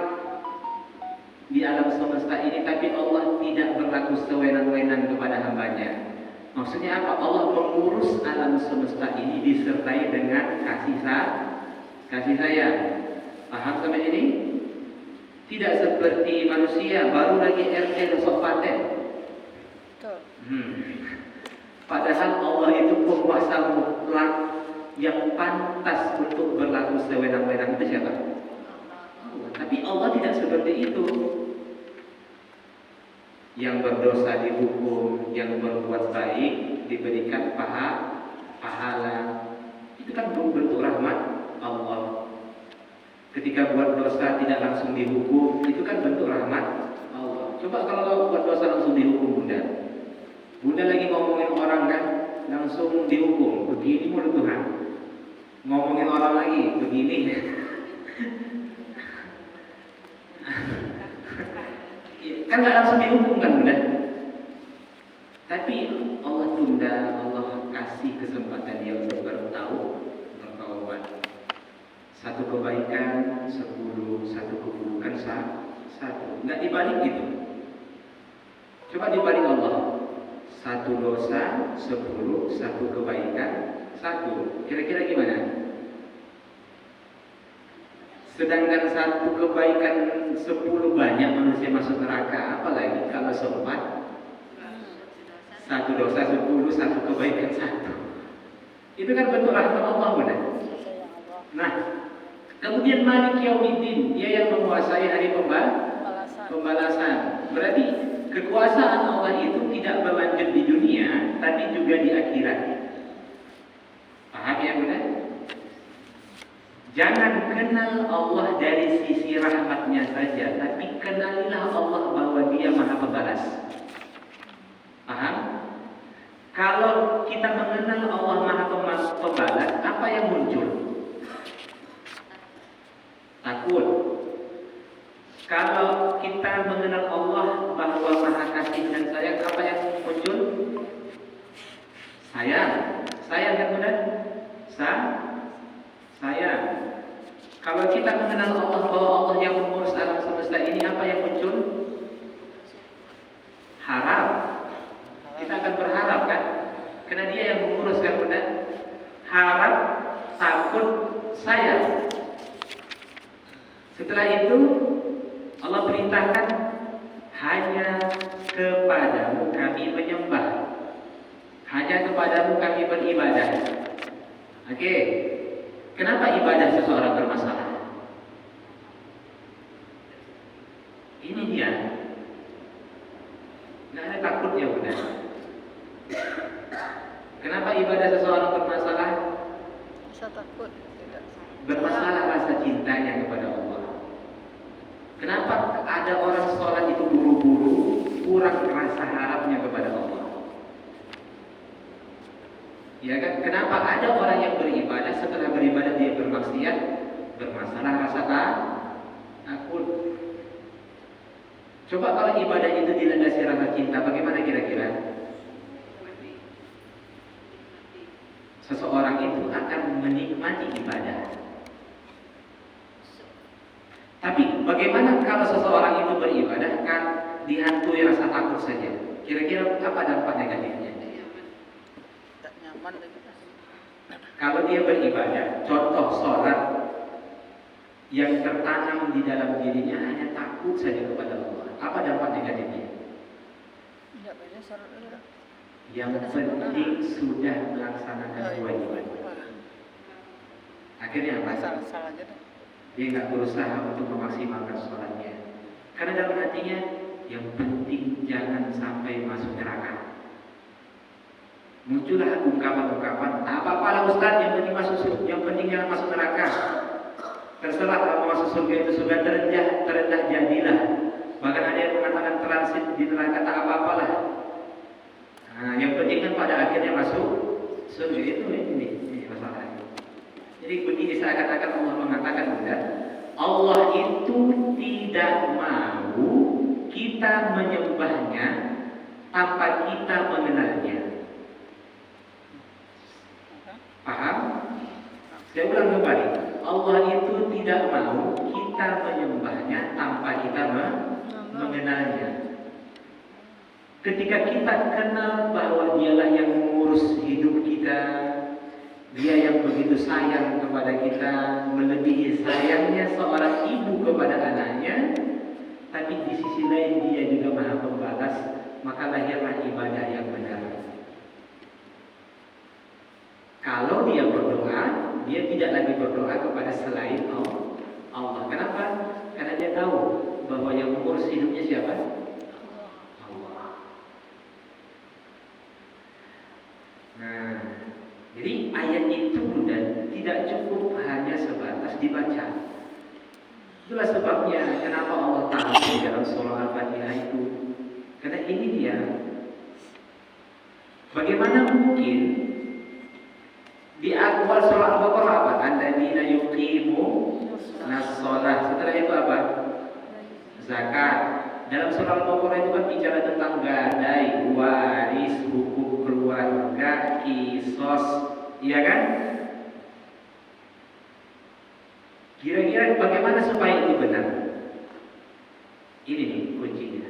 di alam semesta ini, tapi Allah tidak berlaku sewenang-wenang kepada hambanya. Maksudnya apa? Allah mengurus alam semesta ini disertai dengan kasih sayang. Paham sampai ini? Tidak seperti manusia, baru lagi RT besok paten. Padahal Allah itu penguasa mutlak yang pantas untuk berlaku sewenang-wenang. Itu siapa? Allah. Tapi Allah tidak seperti itu. Yang berdosa dihukum, yang berbuat baik diberikan pahala. Itu kan bentuk rahmat Allah. Ketika buat dosa tidak langsung dihukum, itu kan bentuk rahmat Allah. Coba kalau buat dosa langsung dihukum, Bunda lagi ngomongin orang kan, langsung dihukum. Begini mulut Tuhan. Ngomongin orang lagi begini. Kan nggak langsung dihukum kan udah. Tapi Allah tunda, Allah kasih kesempatan dia untuk bertahu, bertaubat. Satu kebaikan 10, satu keburukan 1. Nggak dibalik gitu. Coba dibalik Allah. 1 dosa 10, 1 kebaikan 1. Kira-kira gimana? Sedangkan 1 kebaikan 10 banyak manusia masuk neraka. Apalagi kalau sempat 1 dosa 10, 1 kebaikan 1. Itu kan bentuk rahmat Allah benar. Nah, kemudian Malik Yaumiddin, dia yang menguasai hari pembalasan. Berarti kekuasaan Allah itu tidak berlanjut di dunia, tapi juga di akhirat. Paham ya benar? Jangan kenal Allah dari sisi rahmatnya saja, tapi kenalilah Allah bahwa Dia Maha Pembalas. Paham? Kalau kita mengenal Allah Maha Pembalas, apa yang muncul? Takut. Kalau kita mengenal Allah bahwa Maha Kasih dan Sayang, apa yang muncul? Sayang. Sayang kan benar? Sayang. Kalau kita mengenal Allah bahwa Allah yang mengurus alam semesta ini, apa yang muncul? Harap. Kita akan berharap kan? Karena Dia yang mengurus kan benar? Harap, takut, sayang. Setelah itu Allah perintahkan hanya kepadamu kami menyembah, hanya kepadamu kami beribadah. Oke, kenapa ibadah seseorang bermasalah? Ini dia. Nggak ada takutnya udah. Kenapa ibadah seseorang bermasalah? Bisa takut, tidak. Bermasalah rasa cintanya kepada Allah. Kenapa ada orang sholat itu buru-buru, kurang rasa harapnya kepada Allah? Ya kan? Kenapa ada orang yang beribadah, setelah beribadah dia bermaksiat, bermasalah rasa takut? Coba kalau ibadah itu dilandasi rasa cinta, bagaimana kira-kira? Seseorang itu akan menikmati ibadah. Tapi bagaimana kalau seseorang itu beribadah kan dihantui rasa takut saja? Kira-kira apa dampak negatifnya? Tak nyaman lagi. Kalau dia beribadah, contoh sholat yang tertanam di dalam dirinya hanya takut saja kepada Allah, apa dampak negatifnya? Tidak banyak syarat juga. Yang penting sudah melaksanakan kewajiban. Akhirnya apa? Salah aja deh. Dia nggak berusaha untuk memaksimalkan sholatnya, karena dalam hatinya yang penting jangan sampai masuk neraka. Muncullah ungkapan-ungkapan, tak apa-apalah Ustaz, yang penting jangan masuk neraka. Terserah kalau masuk surga itu surga terendah jadilah. Bahkan ada yang mengatakan transit di neraka tak apa-apalah. Nah, yang penting kan pada akhirnya masuk surga. Itu ini masalahnya. Jadi begini, seakan-akan Allah mengatakan enggak, Allah itu tidak mau kita menyembahnya tanpa kita mengenalnya. Paham? Saya ulang kembali. Allah itu tidak mau kita menyembahnya tanpa kita mengenalnya. Ketika kita kenal bahwa Dialah yang mengurus hidup kita, Dia yang begitu sayang kepada kita, melebihi sayangnya seorang ibu kepada anaknya, tapi di sisi lain Dia juga Maha Pembalas, maka lahirlah ibadah yang benar. Kalau dia berdoa, dia tidak lagi berdoa kepada selain Allah. Kenapa? Karena dia tahu bahwa yang mengurus hidupnya siapa? Allah. Nah, jadi ayat itu dan tidak cukup hanya sebatas dibaca. Itulah sebabnya kenapa Allah tahu di dalam surah Al-Fatihah itu. Karena ini dia Bagaimana mungkin di awal surah Al-Baqarah apa? Alladzina yuqimunas shalah. Setelah itu apa? Zakat. Dalam surah Al-Baqarah itu kan bicara tentang gadai, waris, hukum keluarga, kisos, iya kan? Kira-kira bagaimana supaya itu benar? Ini nih kuncinya.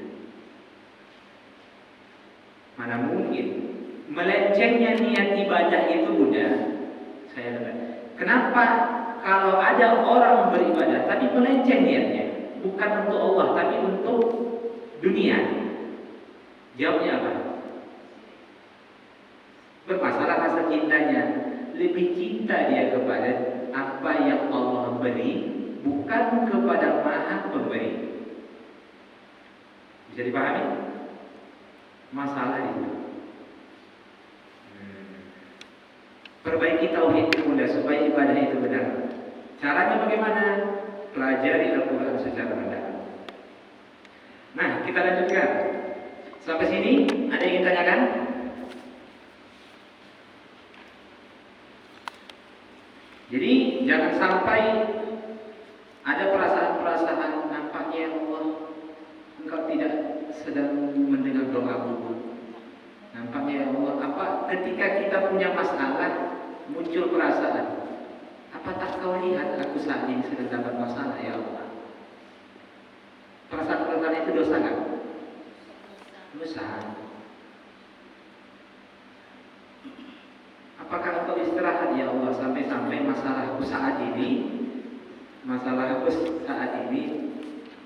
Mana mungkin melencengnya niat ibadah itu udah saya lihat. Kenapa kalau ada orang beribadah tapi melenceng niatnya, bukan untuk Allah tapi untuk dunia? Jawabnya apa? Bermasalah rasa cintanya. Lebih cinta dia kepada apa yang Allah beri, bukan kepada Maha Pemberi. Bisa dipahami? Masalah itu. Perbaiki tauhid Bunda supaya ibadah itu benar. Caranya bagaimana? Pelajari Al-Quran secara mendalam. Nah, kita lanjutkan. Sampai sini ada yang ingin tanyakan? Jadi jangan sampai ada perasaan-perasaan nampaknya Allah engkau tidak sedang mendengar doaku. Nampaknya Allah ketika kita punya masalah muncul perasaan, apakah kau lihat aku saat ini sedang dapat masalah ya Allah? Perasaan-perasaan itu dosa kan? Dosa. Apakah engkau istirahat ya Allah sampai masalahku saat ini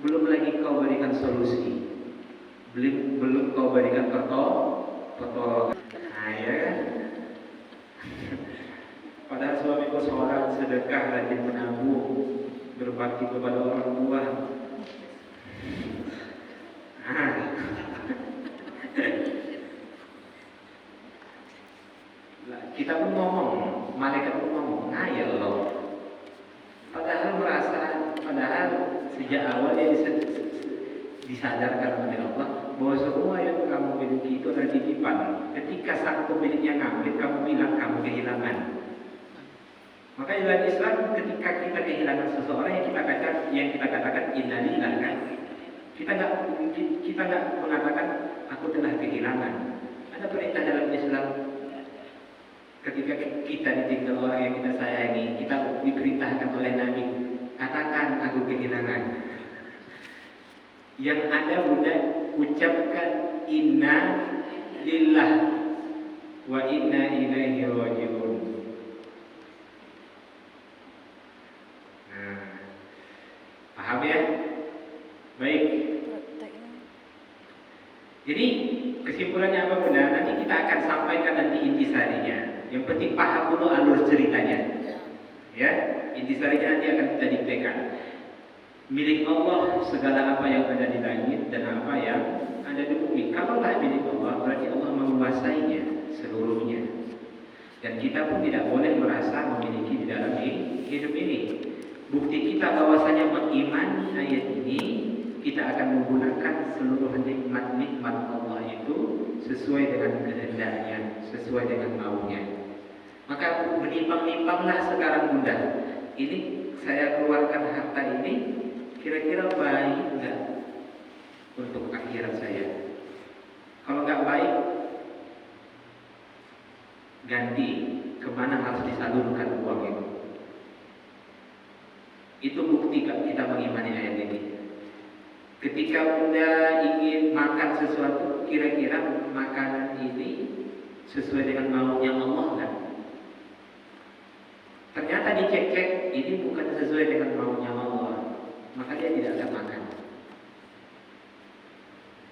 belum lagi kau berikan solusi, belum kau berikan pertolongan. Nah, ya kan? Padahal suamiku seorang sedekah, rajin menabung, berbakti kepada orang tua. Nah. Kita pun ngomong, malaikat pun ngomong, ya Allah. Padahal sejak awal dia disadarkan oleh Allah bahwa semua yang kamu miliki itu adalah titipan. Ketika sang pemiliknya ngambil, kamu bilang kamu kehilangan. Maka dalam Islam ketika kita kehilangan seseorang yang kita katakan innalillah kan. Kita nggak mengatakan aku telah kehilangan. Ada perintah dalam Islam. Ketika kita ditinggal orang yang kita sayangi, kita diperintahkan oleh Nabi, katakan aku kehilangan. Yang ada Bunda ucapkan inna lillah wa inna ilaihi raji'un. Nah, paham ya? Baik. Jadi kesimpulannya apa Bunda? Nanti kita akan sampaikan nanti intisarinya. Yang penting paham dulu alur ceritanya. Ya, intisarinya nanti akan kita diktekan. Milik Allah segala apa yang ada di langit dan apa yang ada di bumi. Kalau tak milik Allah, berarti Allah menguasainya seluruhnya. Dan kita pun tidak boleh merasa memiliki di dalam hidup ini. Bukti kita bahwasanya mengimani ayat ini, kita akan menggunakan seluruh nikmat Allah itu sesuai dengan kehendaknya, sesuai dengan maunya. Maka menimbang-nimbanglah sekarang Bunda. Ini saya keluarkan harta ini, kira-kira baik enggak untuk akhirat saya? Kalau enggak baik, ganti. Kemana harus disalurkan uang itu? Itu bukti kita mengimani ayat ini. Ketika Bunda ingin makan sesuatu, kira-kira makanan ini sesuai dengan maunya Allah kan? Ternyata dicek-cek, ini bukan sesuai dengan maunya Allah, maka dia tidak akan makan.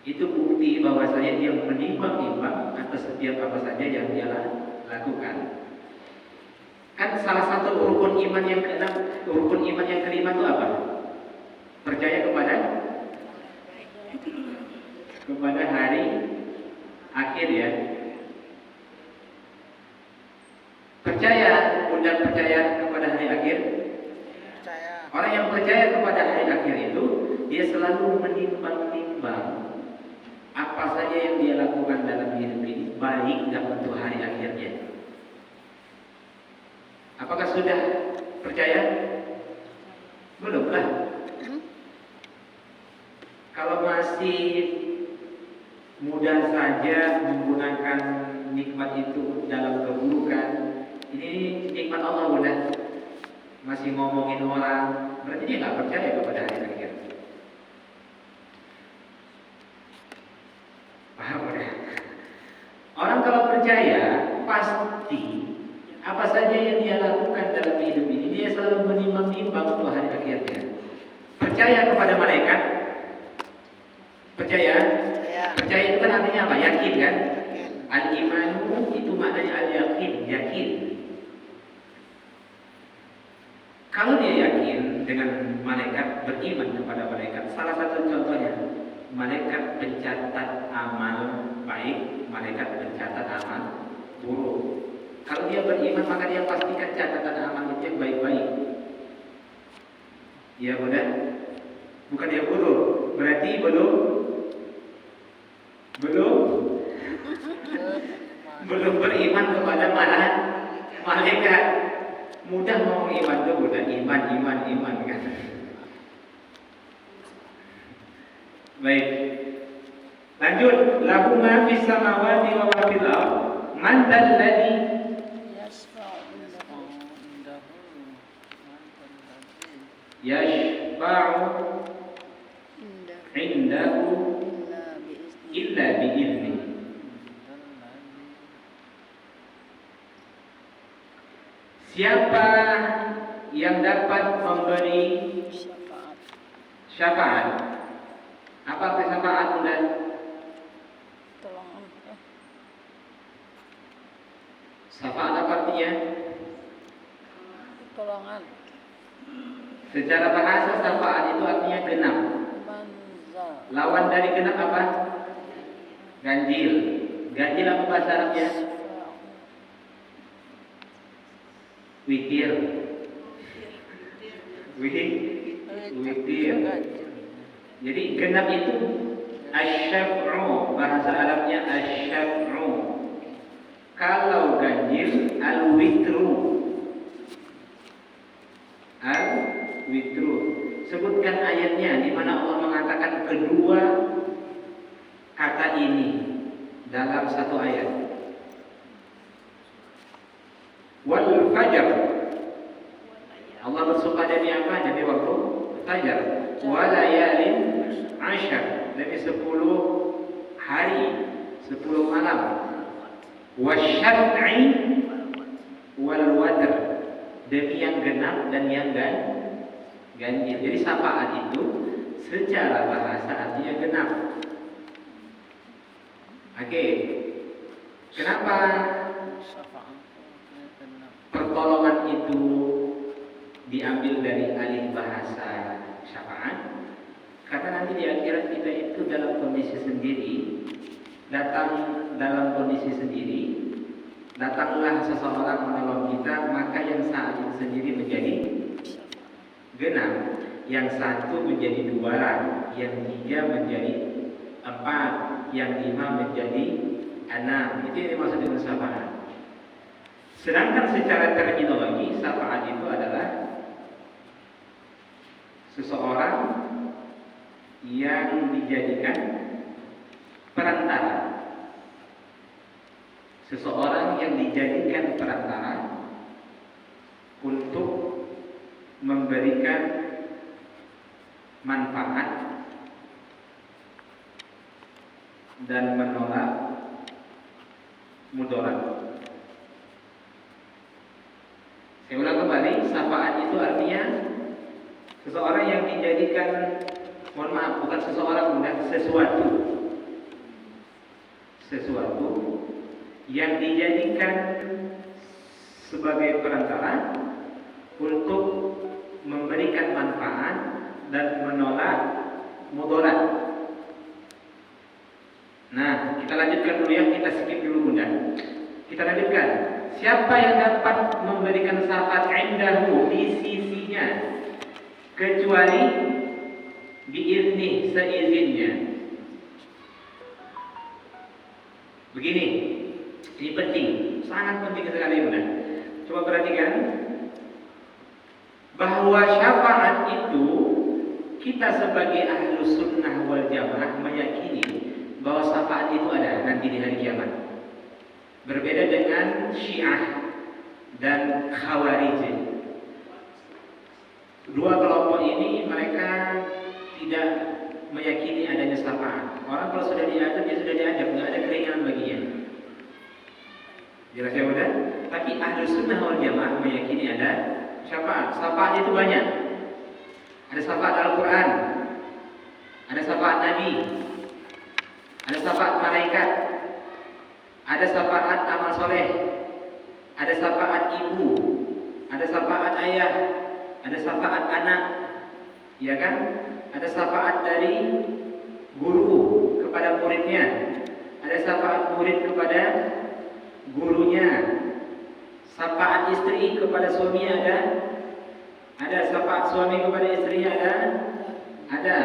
Itu bukti bahwasanya dia menimbang-nimbang atas setiap apa saja yang dia lakukan. Kan salah satu rukun iman yang kelima itu apa? Percaya kepada hari akhir ya. Bunda percaya kepada hari akhir? Percaya. Orang yang percaya kepada hari akhir itu dia selalu menimbang-nimbang apa saja saja yang dia lakukan dalam hidup ini baik nggak untuk hari akhirnya? Apakah sudah percaya? Belum lah. Kalau masih mudah saja menggunakan nikmat itu dalam keburukan, ini nikmat Allah udah. Masih ngomongin orang, berarti dia nggak percaya kepada hari akhir. Paham udah? Orang kalau percaya pasti apa saja yang dia lakukan dalam hidup ini dia selalu menimbang-nimbang untuk hari akhirnya. Percaya kepada malaikat. Percaya? Ya. Percaya itu kan artinya apa? Yakin kan? Al-imanu itu maknanya al-yakin, yakin. Kalau dia yakin dengan malaikat, beriman kepada malaikat, salah satu contohnya, malaikat pencatat amal baik, malaikat pencatat amal buruk. Kalau dia beriman, maka dia pastikan catatan amal itu yang baik-baik. Ya benar? Bukan yang buruk. Berarti belum beriman kepada malaikat. Mudah ngomong iman itu udah iman kan. Baik. Lanjut, lahu ma fis samawati wa ma fil ardh. Man dzal ladzi yashfa'u indahu illa bi'izni. Siapa yang dapat memberi syafaat? Apa arti syafaat Bunda? Tolong. Syafaat apa artinya? Tolongan. Secara bahasa syafaat itu artinya genap. Manzal. Lawan dari genap apa? Ganjil. Ganjil apa bahasa Arabnya? Witir. Witir. Jadi genap itu asyaf'u, bahasa Arabnya asyaf'u. Kalau ganjil al-witru. Al-witru. Sebutkan ayatnya di mana Allah mengatakan kedua kata ini dalam satu ayat. Wal fajar. Allah bersumpah demi apa? Demi waktu fajar. Wa layalin ashar, demi 10 hari, 10 malam. Wasyaf'i wal watr, demi yang genap dan yang ganjil. Jadi syafaat itu secara bahasa artinya genap. Oke. Kenapa pertolongan itu diambil dari alih bahasa syafaat? Karena nanti di akhirat kita itu dalam kondisi sendiri, datang dalam kondisi sendiri, datanglah seseorang menolong kita, maka yang saat itu sendiri menjadi genap, yang satu menjadi 2, yang 3 menjadi 4, yang 5 menjadi 6. Itu yang dimaksud dengan syafaat. Sedangkan secara terminologi, syafaat itu adalah seseorang yang dijadikan perantara. Seseorang yang dijadikan perantara untuk memberikan manfaat dan menolak mudarat. Saya ulang kembali, syafaat itu artinya seseorang yang dijadikan, mohon maaf, bukan seseorang, bukan sesuatu yang dijadikan sebagai perantara untuk memberikan manfaat dan menolak mudarat. Nah, kita lanjutkan dulu ya, kita skip dulu Bunda. Kita lanjutkan. Siapa yang dapat memberikan syafaat indahu, di sisinya, kecuali biizni, seizinnya. Begini, ini penting, sangat penting sekali Bunda. Coba perhatikan bahwa syafaat itu kita sebagai ahlus sunnah wal jamaah meyakini bahwa syafaat itu ada nanti di hari kiamat. Berbeda dengan Syiah dan Khawarij. Dua kelompok ini mereka tidak meyakini adanya syafaat. Orang kalau sudah diajak, dia sudah diajak, nggak ada keringanan baginya. Jelas ya Bunda? Tapi ahlus sunnah wal jamaah meyakini ada syafaat. Syafaat itu banyak. Ada syafaat Al-Quran, ada syafaat Nabi, ada syafaat malaikat, ada syafaat amal soleh, ada syafaat ibu, ada syafaat ayah, ada syafaat anak, ya kan? Ada syafaat dari guru kepada muridnya, ada syafaat murid kepada gurunya, syafaat istri kepada suaminya ada syafaat suami kepada istrinya ada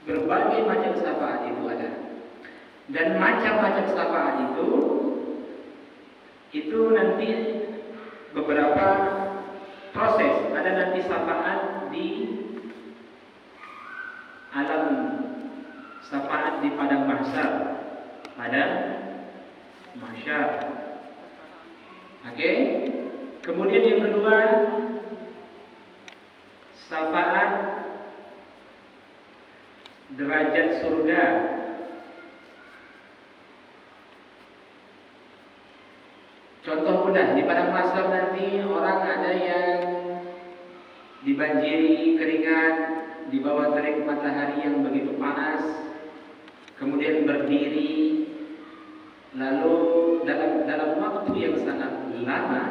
berbagai macam syafaat itu ada. Dan macam-macam syafaat itu nanti beberapa proses. Ada nanti syafaat di alam, syafaat di padang mahsyar, Oke. Kemudian yang kedua, syafaat derajat surga. Contoh mudah, di padang mahsyar nanti orang ada yang dibanjiri keringat di bawah terik matahari yang begitu panas, kemudian berdiri, lalu dalam waktu yang sangat lama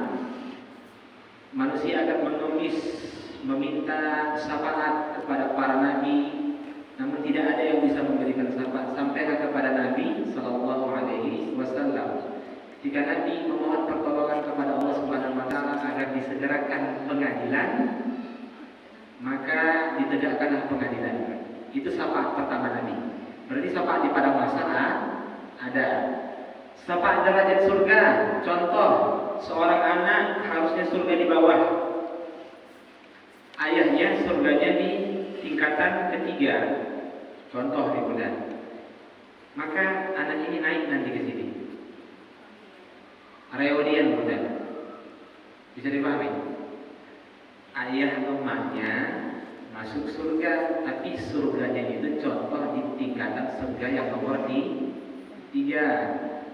manusia akan meminta syafaat kepada para nabi, namun tidak ada yang bisa memberikan syafaat sampailah kepada Nabi Sallallahu Alaihi Wasallam. Jika Nabi memohon pertolongan kepada Allah Subhanahu Wa Taala agar disegerakan pengadilan, maka ditegakkanlah pengadilan. Itu syafaat pertama Nabi. Berarti syafaat di padang mahsyar ada. Syafaat derajat surga. Contoh, seorang anak harusnya surga di bawah, ayahnya surganya di tingkatan ketiga. Contoh di Bunda. Maka anak ini naik nanti ke sini. Reunian Bunda. Bisa dipahami? Ayah emaknya masuk surga, tapi surganya itu contoh di tingkatan surga yang nomor 3.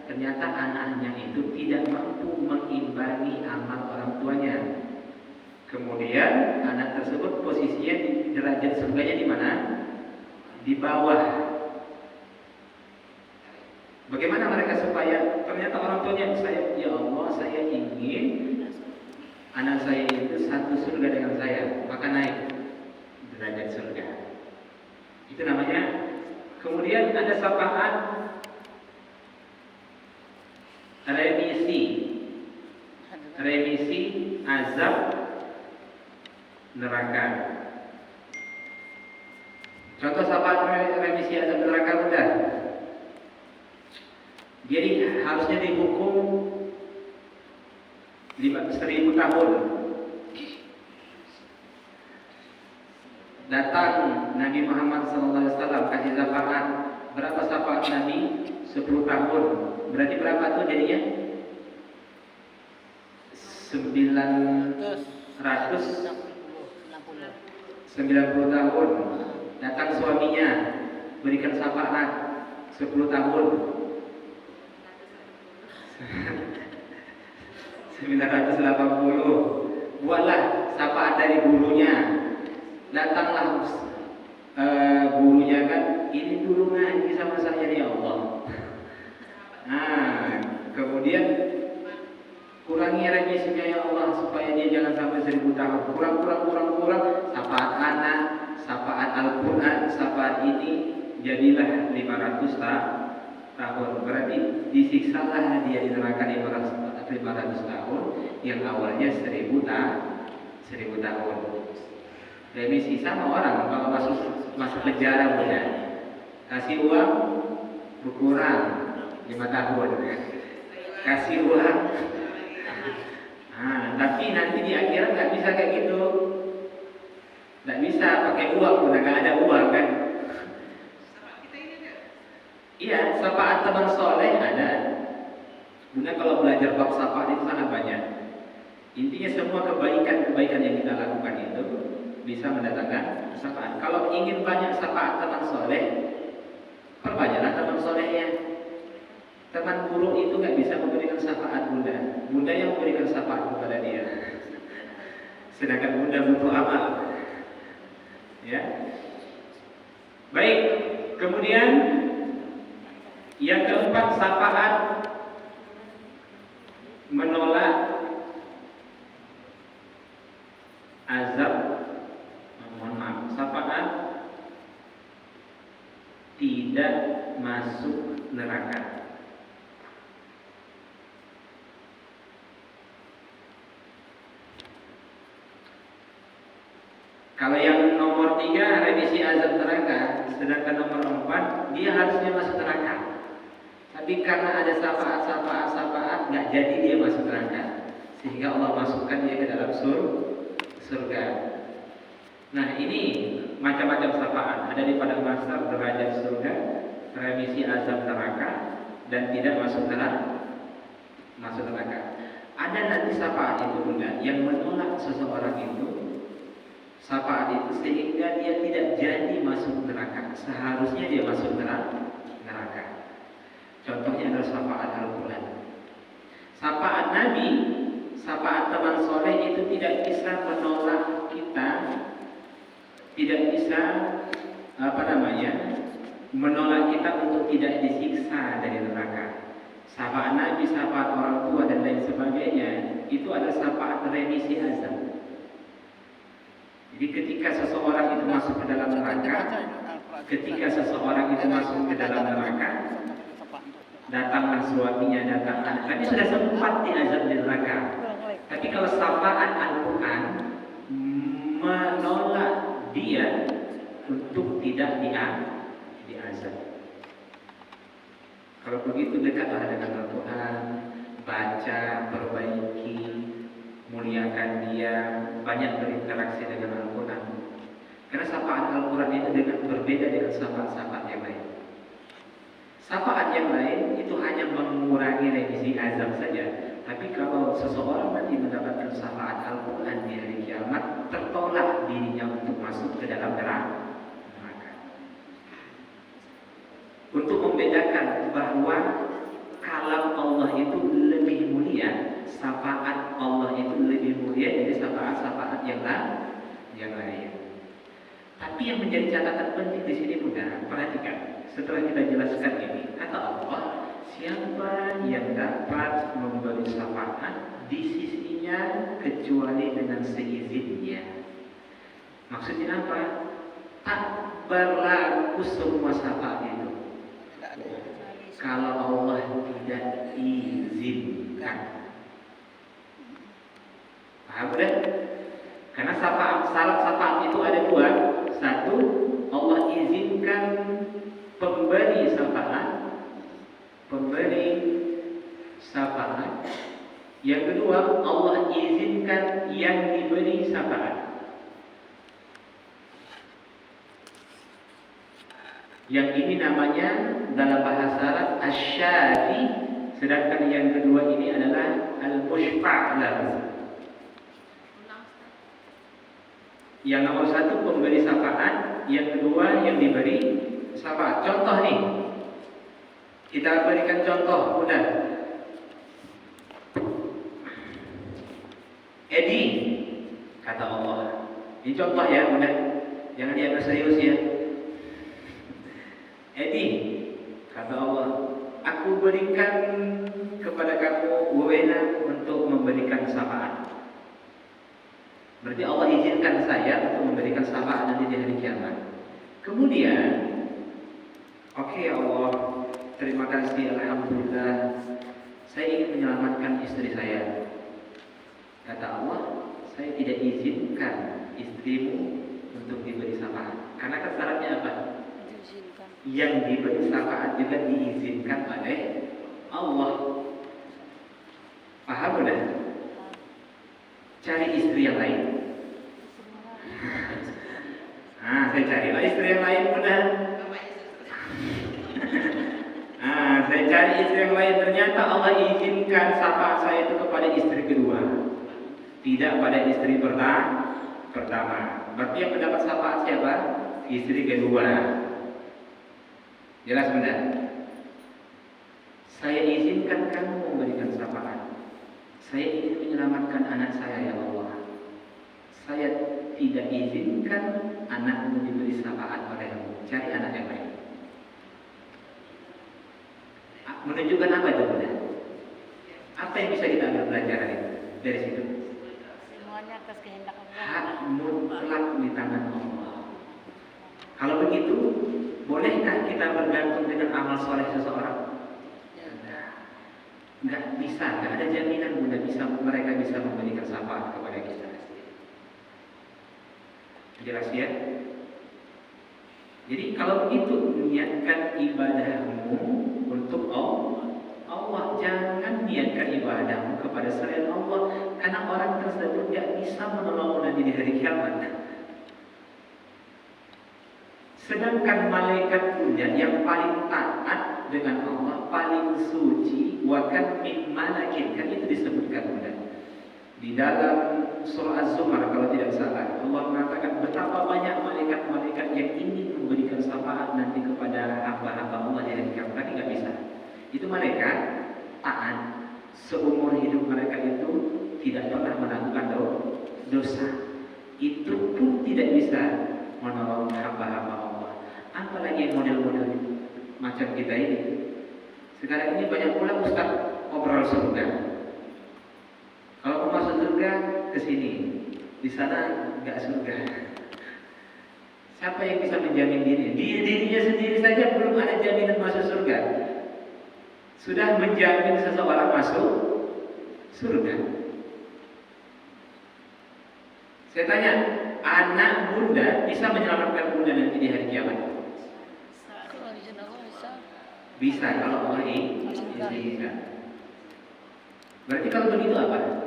Ternyata anaknya itu tidak mampu mengimbangi amal orang tuanya. Kemudian anak tersebut posisinya di derajat surganya di mana? Di bawah. Bagaimana mereka supaya ternyata orang tuanya, ya Allah, saya ingin anak saya itu satu surga dengan saya, maka naik derajat surga. Itu namanya. Kemudian ada syafaat remisi azab neraka. Contoh syafaat remisi azab neraka Bunda. Jadi harusnya dihukum 1000 tahun. Datang Nabi Muhammad SAW kasih syafaat. Berapa syafaat Nabi? 10 tahun. Berarti berapa tuh jadinya? 90 tahun. Datang suaminya berikan syafaat 10 tahun. 980. Buatlah syafaat dari gurunya. Datanglah gurunya kan, ini dulu ngaji sama saya ya Allah. Nah, kemudian kurangi remisinya ya Allah supaya dia jangan sampai 1000 tahun. Kurang. Syafaat anak, syafaat Al-Quran, syafaat ini jadilah 500 tahun. Berarti disiksalah dia di neraka 500 tahun, yang awalnya 1000 tahun. Remisi sama orang kalau masuk penjara Bunda. Kasih uang berkurang 5 tahun ya. Kasih uang. Tapi nanti di akhirat nggak bisa kayak gitu. Nggak bisa pakai uang, udah nggak ada uang kan? Iya, syafaat teman soleh ada. Bunda kalau belajar bab syafaat itu sangat banyak. Intinya semua kebaikan yang kita lakukan itu bisa mendatangkan syafaat. Kalau ingin banyak syafaat teman soleh, perbanyaklah teman solehnya. Teman buruk itu nggak bisa memberikan syafaat Bunda. Bunda yang memberikan syafaat kepada dia. Sedangkan Bunda butuh amal. Ya. Baik. Kemudian yang keempat, syafaat menolak azab. Mohon maaf, syafaat tidak masuk neraka. Kalau yang nomor 3 remisi azab neraka, sedangkan nomor 4 dia harusnya masuk neraka. Tapi karena ada syafaat nggak jadi dia masuk neraka, sehingga Allah masukkan dia ke dalam surga. Nah ini macam-macam syafaat ada di padang mahsyar, derajat surga, remisi azab neraka, dan tidak masuk neraka. Ada nanti syafaat itu Bunda yang menolak seseorang itu. Syafaat itu sehingga dia tidak jadi masuk neraka. Seharusnya dia masuk neraka. Contohnya adalah syafaat Al-Quran. Syafaat Nabi, syafaat teman soleh itu tidak bisa menolak kita, tidak bisa menolak kita untuk tidak disiksa dari neraka. Syafaat Nabi, syafaat orang tua dan lain sebagainya itu adalah syafaat remisi azab. Jadi ketika seseorang itu masuk ke dalam neraka, datanglah suaminya, datanglah. Tapi sudah sempat diazab di neraka. Tapi kalau syafaat Al-Quran menolak dia untuk tidak diazab. Kalau begitu dekatlah dengan Al-Quran, baca, perbaiki, muliakan dia, banyak berinteraksi dengan Al-Quran. Karena syafaat Al-Quran itu berbeda dengan syafaat-syafaat yang lain. Syafaat yang lain itu hanya mengurangi remisi azab saja. Tapi kalau seseorang nanti mendapatkan syafaat Al-Quran di hari kiamat, tertolak dirinya untuk masuk ke dalam neraka. Untuk membedakan bahwa kalam Allah itu lebih mulia, syafaat Allah itu lebih mulia dari syafaat-syafaat yang lain. Tapi yang menjadi catatan penting di sini Bunda, perhatikan. Setelah kita jelaskan ini, kata Allah, siapa yang dapat memberi syafaat di sisinya kecuali dengan seizinnya. Maksudnya apa? Tak berlaku semua syafaat itu kalau Allah tidak izinkan. Paham udah? Karena syarat syafaat itu ada 2. Satu, Allah izinkan pemberi syafaat. Yang kedua, Allah izinkan yang diberi syafaat. Yang ini namanya dalam bahasa Arab asy-syafi, sedangkan yang kedua ini adalah al-musyfa' lahu. Yang nomor 1 pemberi syafaat, yang kedua yang diberi syafaat. Contoh nih, kita berikan contoh mudah. Edi, kata Allah. Ini contoh ya mudah, jangan diambil serius ya. Edi, kata Allah, aku berikan kepada kamu wewenang untuk memberikan syafaat. Berarti Allah izinkan saya untuk memberikan syafaat nanti di hari kiamat. Kemudian, oke ya Allah, terima kasih, alhamdulillah, saya ingin menyelamatkan istri saya. Kata Allah, saya tidak izinkan istrimu untuk diberi syafaat. Karena syaratnya apa? Yang diberi syafaat juga diizinkan oleh Allah. Paham udah? Cari istri yang lain. Saya carilah istri yang lain udah. Saya cari istri yang lain, ternyata Allah izinkan syafaat saya itu kepada istri kedua, tidak pada istri pertama. Berarti yang mendapat syafaat siapa? Istri kedua. Jelas benar? Saya izinkan kamu memberikan syafaat. Saya ingin menyelamatkan anak saya, ya Allah. Saya tidak izinkan anakmu diberi syafaat olehmu. Cari anak yang lain. Menunjukkan apa itu benar? Apa yang bisa kita ambil pelajaran itu dari situ? Semuanya atas kehendak Allah. Hak mutlak di tangan Allah. Kalau begitu, bolehkah kita bergantung dengan amal soleh seseorang? Nggak bisa, nggak ada jaminan mereka bisa memberikan syafaat kepada kita. Jelas ya? Jadi kalau begitu, niatkan ibadahmu untuk Allah. Jangan niatkan ibadahmu kepada selain Allah, karena orang tersebut tidak bisa menolongmu nanti di hari kiamat. Sedangkan malaikat punya yang paling taat dengan Allah, paling suci, wakan min malakin, kan itu disebutkan mudah. Di dalam surah Az-Zumar kalau tidak salah, Allah mengatakan betapa banyak malaikat-malaikat yang ingin memberikan syafaat nanti kepada hamba-hamba Allah di hari kiamat, tapi nggak bisa. Itu malaikat taat, seumur hidup mereka itu tidak pernah melakukan dosa. Itu pun tidak bisa menolong hamba-hamba Allah. Apalagi yang model-model macam kita ini. Sekarang ini banyak pula ustaz obrol surga. Kalau mau masuk surga ke sini, di sana nggak surga. Siapa yang bisa menjamin dirinya sendiri saja belum ada jaminan masuk surga, sudah menjamin seseorang masuk surga. Saya tanya, anak bunda bisa menyelamatkan bunda nanti di hari kiamat? Bisa kalau Allah izinkan. Berarti kalau begitu apa?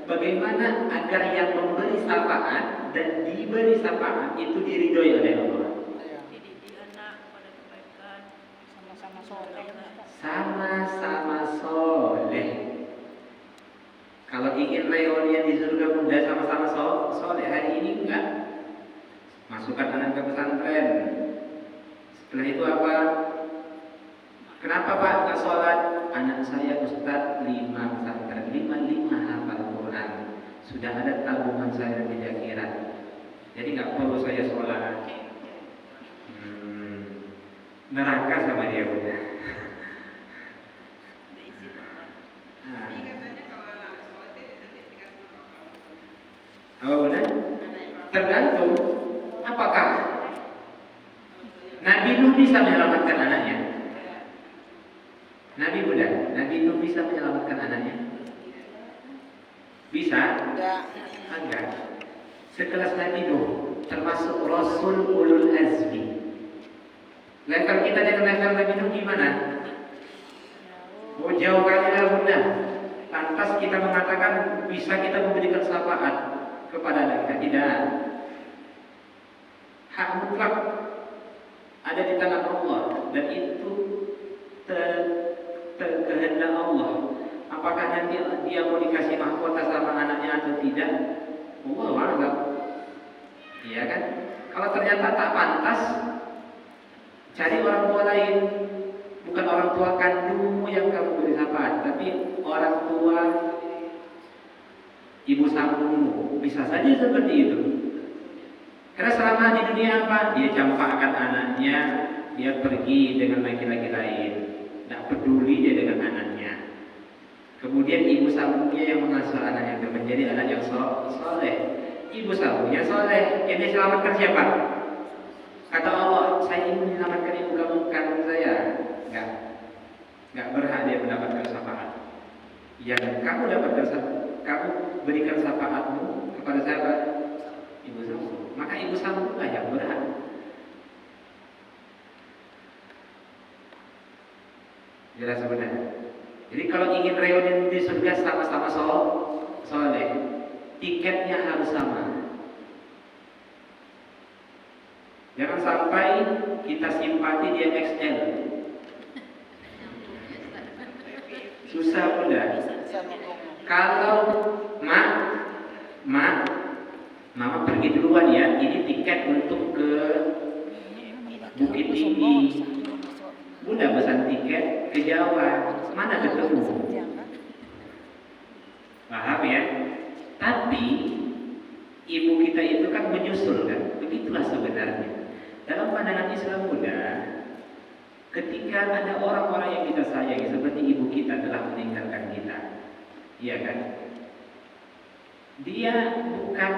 Bagaimana agar yang memberi syafaat dan diberi syafaat itu diridhoi oleh Allah? Dididik anak pada kebaikan, sama-sama soleh. Sama-sama soleh. Kalau ingin reunian di surga bunda sama-sama soleh, hari ini enggak. Masukkan anak ke pesantren. Setelah itu apa? Kenapa Pak nggak sholat? Anak saya Ustadz 5 pesantren, 5 hafal Quran. Sudah ada tabungan saya di akhirat. Jadi nggak perlu saya sholat. Neraka sama dia udah. Benar? Tergantung. Apakah Nabi Nuh bisa menyelamatkan anaknya? Nabi Nuh bisa menyelamatkan anaknya? Bisa? Enggak. Sekelas Nabi Nuh, termasuk Rasul Ulul Azmi. Level kita dengan level Nabi Nuh gimana? Oh, jauh kali lah bunda. Lantas kita mengatakan bisa kita memberikan syafaat kepada anak kita? Tidak. Hak mutlak ada di tangan Allah, dan itu kehendak Allah. Apakah nanti dia mau dikasih mahkota sama anaknya atau tidak? Allah a'lam. Iya kan? Kalau ternyata tak pantas, cari orang tua lain. Bukan orang tua kandungmu yang kamu beri syafaat, tapi orang tua ibu sambungmu. Bisa saja seperti itu. Karena selama di dunia apa? Dia campakkan anaknya, dia pergi dengan laki-laki lain. Tidak peduli dia dengan anaknya. Kemudian ibu sambungnya yang mengasuh anaknya itu menjadi anak yang soleh. Ibu sambungnya soleh. Yang diselamatkan siapa? Kata Allah, saya ingin menyelamatkan ibu kandung saya. Enggak berhak dia mendapatkan syafaat. Yang kamu berikan syafaatmu kepada siapa? Ibu sambung. Maka ibu sambunglah yang berhak. Jelas benar. Jadi kalau ingin reuni di surga sama-sama soleh, tiketnya harus sama. Jangan sampai kita simpati dia XL. Susah udah. Kalau mama pergi duluan ya. Ini tiket untuk ke Bukit Tinggi. Bunda pesan tiket ke Jawa, mana ketemu? Paham ya? Tapi ibu kita itu kan menyusul kan? Begitulah sebenarnya. Dalam pandangan Islam Bunda, ketika ada orang-orang yang kita sayangi seperti ibu kita telah meninggalkan kita, iya kan? Dia bukan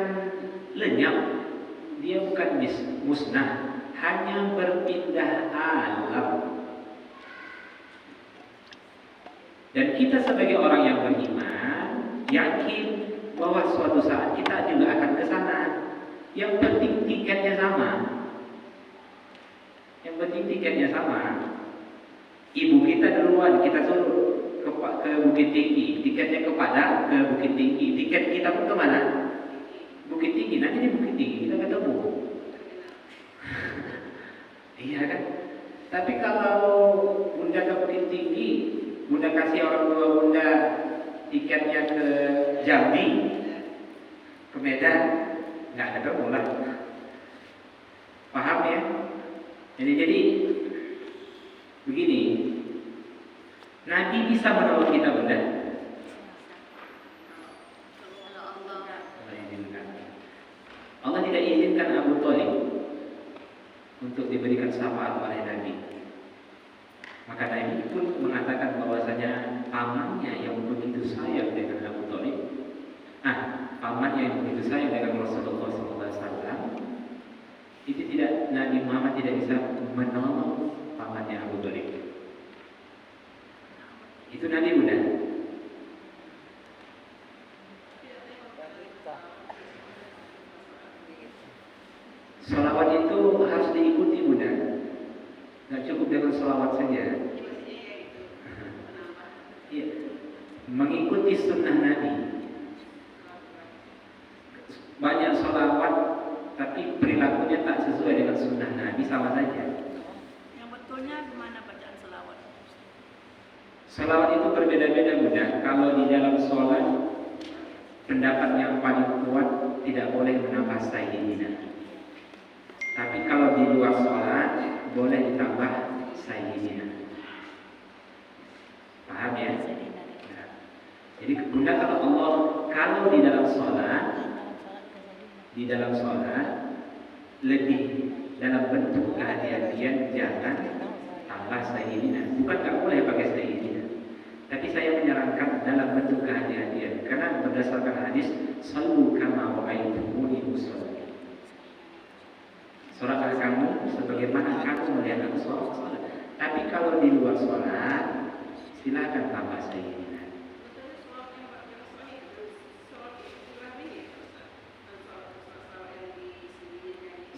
lenyap, dia bukan musnah, hanya berpindah alam. Dan kita sebagai orang yang beriman yakin bahwa suatu saat kita juga akan ke sana. Yang penting tiketnya sama. Yang penting tiketnya sama. Ibu kita duluan, kita suruh ke Bukit Tinggi. Tiketnya ke Padang, ke Bukit Tinggi. Tiket kita pun kemana? Bukit Tinggi. Nanti di Bukit Tinggi kita ketemu. Iya kan? Tapi kalau Bunda ke Bukit Tinggi, Bunda kasih orang tua Bunda tiketnya ke Jambi, ke Medan, nggak ketemu lah. Paham ya? Jadi begini, Nabi bisa menolong kita Bunda. Allah tidak izinkan Abu Thalib untuk diberikan syafaat oleh Nabi. Maka Nabi pun mengatakan bahwasanya pamannya yang begitu sayang dengan Abu Thalib, pamannya yang begitu sayang dengan Rasulullah SAW, itu tidak, Nabi Muhammad tidak bisa menolong pamannya Abu Thalib. Itu Nabi Bunda. Sholawat itu harus diikuti Bunda. Nggak cukup dengan sholawat saja. Iya. Mengikuti sunnah Nabi. Banyak sholawat tapi perilakunya tak sesuai dengan sunnah Nabi, sama saja. Yang betulnya gimana bacaan selawat? Sholawat itu berbeda-beda Bunda. Kalau di dalam sholat, pendapat yang paling kuat tidak boleh menambah sayyidina. Tapi kalau di luar sholat boleh ditambah sayyidina. Paham ya? Nah, jadi Bunda kalau di dalam sholat lebih dalam bentuk kehati-hatian, jangan tambah sayyidina. Bukan nggak boleh pakai sayyidina, tapi saya menyarankan dalam bentuk kehati-hatian, karena berdasarkan hadis shallu kama ra'aitumuni usolli. Sholatlah kamu sebagaimana kamu melihat aku sholat. Tapi kalau di luar sholat, silakan tambah sayyidina.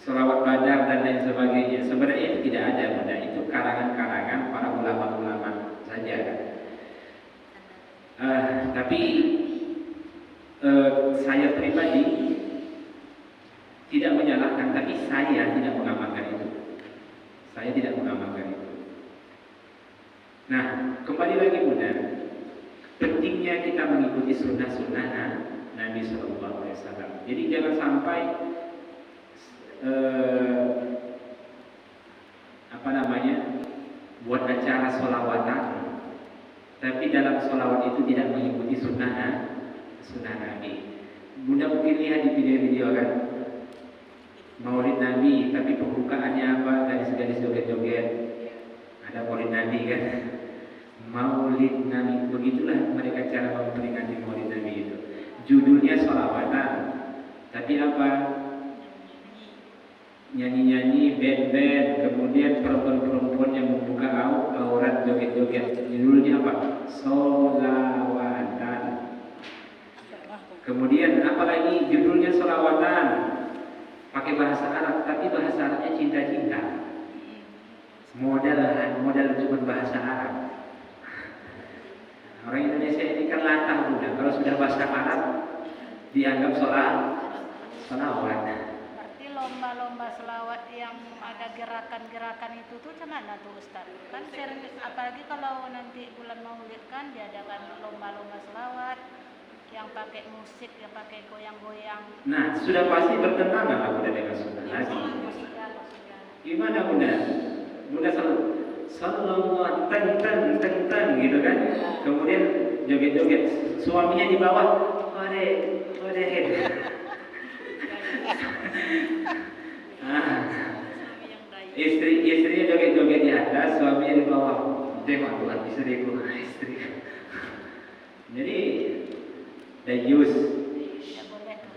Sholawat badar dan lain sebagainya, sebenarnya itu tidak ada Bunda. Itu karangan-karangan para ulama-ulama saja. Tapi saya pribadi tidak menyalahkan, tapi saya tidak mengamalkan itu. Saya tidak mengamalkan itu. Nah, kembali lagi Bunda, pentingnya kita mengikuti sunnah-sunnah Nabi Sallallahu Alaihi Wasallam. Jadi jangan sampai buat acara sholawatan, tapi dalam sholawat itu tidak mengikuti sunnah Nabi. Bunda mungkin lihat di video-video kan, Maulid Nabi, tapi pembukaannya apa? Gadis-gadis joget-joget. Ada Maulid Nabi kan? Maulid Nabi, begitulah mereka cara memperingati Maulid Nabi itu. Judulnya sholawatan, tapi apa? Nyanyi-nyanyi, band-band, kemudian perempuan-perempuan yang membuka aurat joget-joget. Judulnya apa? Sholawatan. Kemudian apalagi judulnya sholawatan, pakai bahasa Arab, tapi bahasa Arabnya cinta-cinta. Modal cuma bahasa Arab. Orang Indonesia ini kan latah Bunda. Kalau sudah bahasa Arab dianggap selawat. Berarti lomba-lomba selawat yang ada gerakan-gerakan itu tuh gimana tuh Ustaz? Kan sering, apalagi kalau nanti bulan Maulid kan diadakan lomba-lomba selawat yang pakai musik, yang pakai goyang-goyang. Nah, sudah pasti bertentangan lah Bunda dengan sunnah Nabi. Maksudnya. Gimana Bunda? Bunda selalu sallallahu teng gitu kan. Kemudian joget-joget, suaminya di bawah, ore. Istrinya joget-joget di atas, suaminya di bawah. Tengok Tuhan istriku. Jadi dayus. Ya boleh tuh.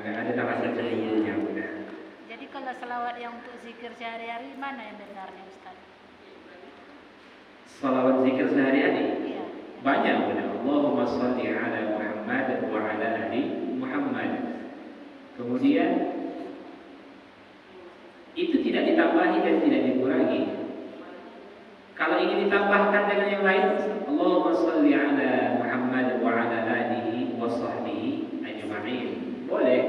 Nggak ada rasa cemburunya Bunda. Jadi kalau selawat yang untuk zikir sehari-hari mana yang benarnya Ustaz? Salawat zikir sehari-hari Iya. banyak Bunda. Allahumma sholli ala Muhammad wa ala ali Muhammad. Kemudian itu tidak ditambahi dan tidak dikurangi. Kalau ingin ditambahkan dengan yang lain, Allahumma sholli ala Muhammad wa ala alihi wa sahbihi ajma'in. Boleh.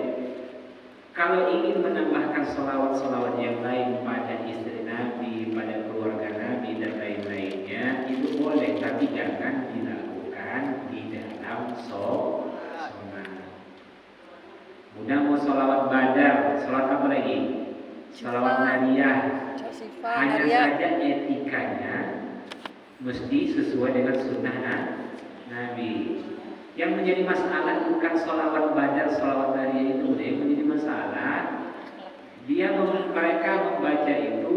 Kalau ingin menambahkan salawat-salawat yang lain pada istri Nabi, pada keluarga Nabi dan lain-lainnya, itu boleh, tapi jangan dilakukan di dalam sholat. Mudah mau salawat badar, salawat apa lagi? Salawat nariyah. Hanya saja etikanya mesti sesuai dengan sunnah Nabi. Yang menjadi masalah bukan salawat badar, salawat nariyah itu, yang menjadi masalah mereka membaca itu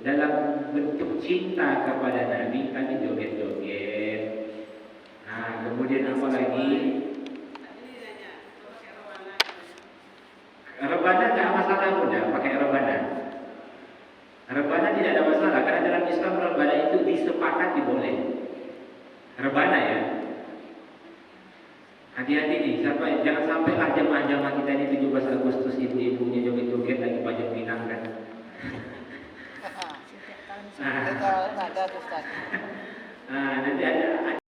dalam bentuk cinta kepada Nabi, tapi joget-joget. Nah, kemudian apa lagi? Rebana tidak masalah Bunda, pakai rebana. Rebana tidak ada masalah, karena dalam Islam rebana itu disepakati boleh. Rebana ya. Hati-hati nih, jangan sampailah jamaah-jamaah kita ini 17 Agustus ibu-ibunya joget-joget lagi baju Minang kan. Setiap tahun Itu nggak ada Ustaz. Nah, nanti ada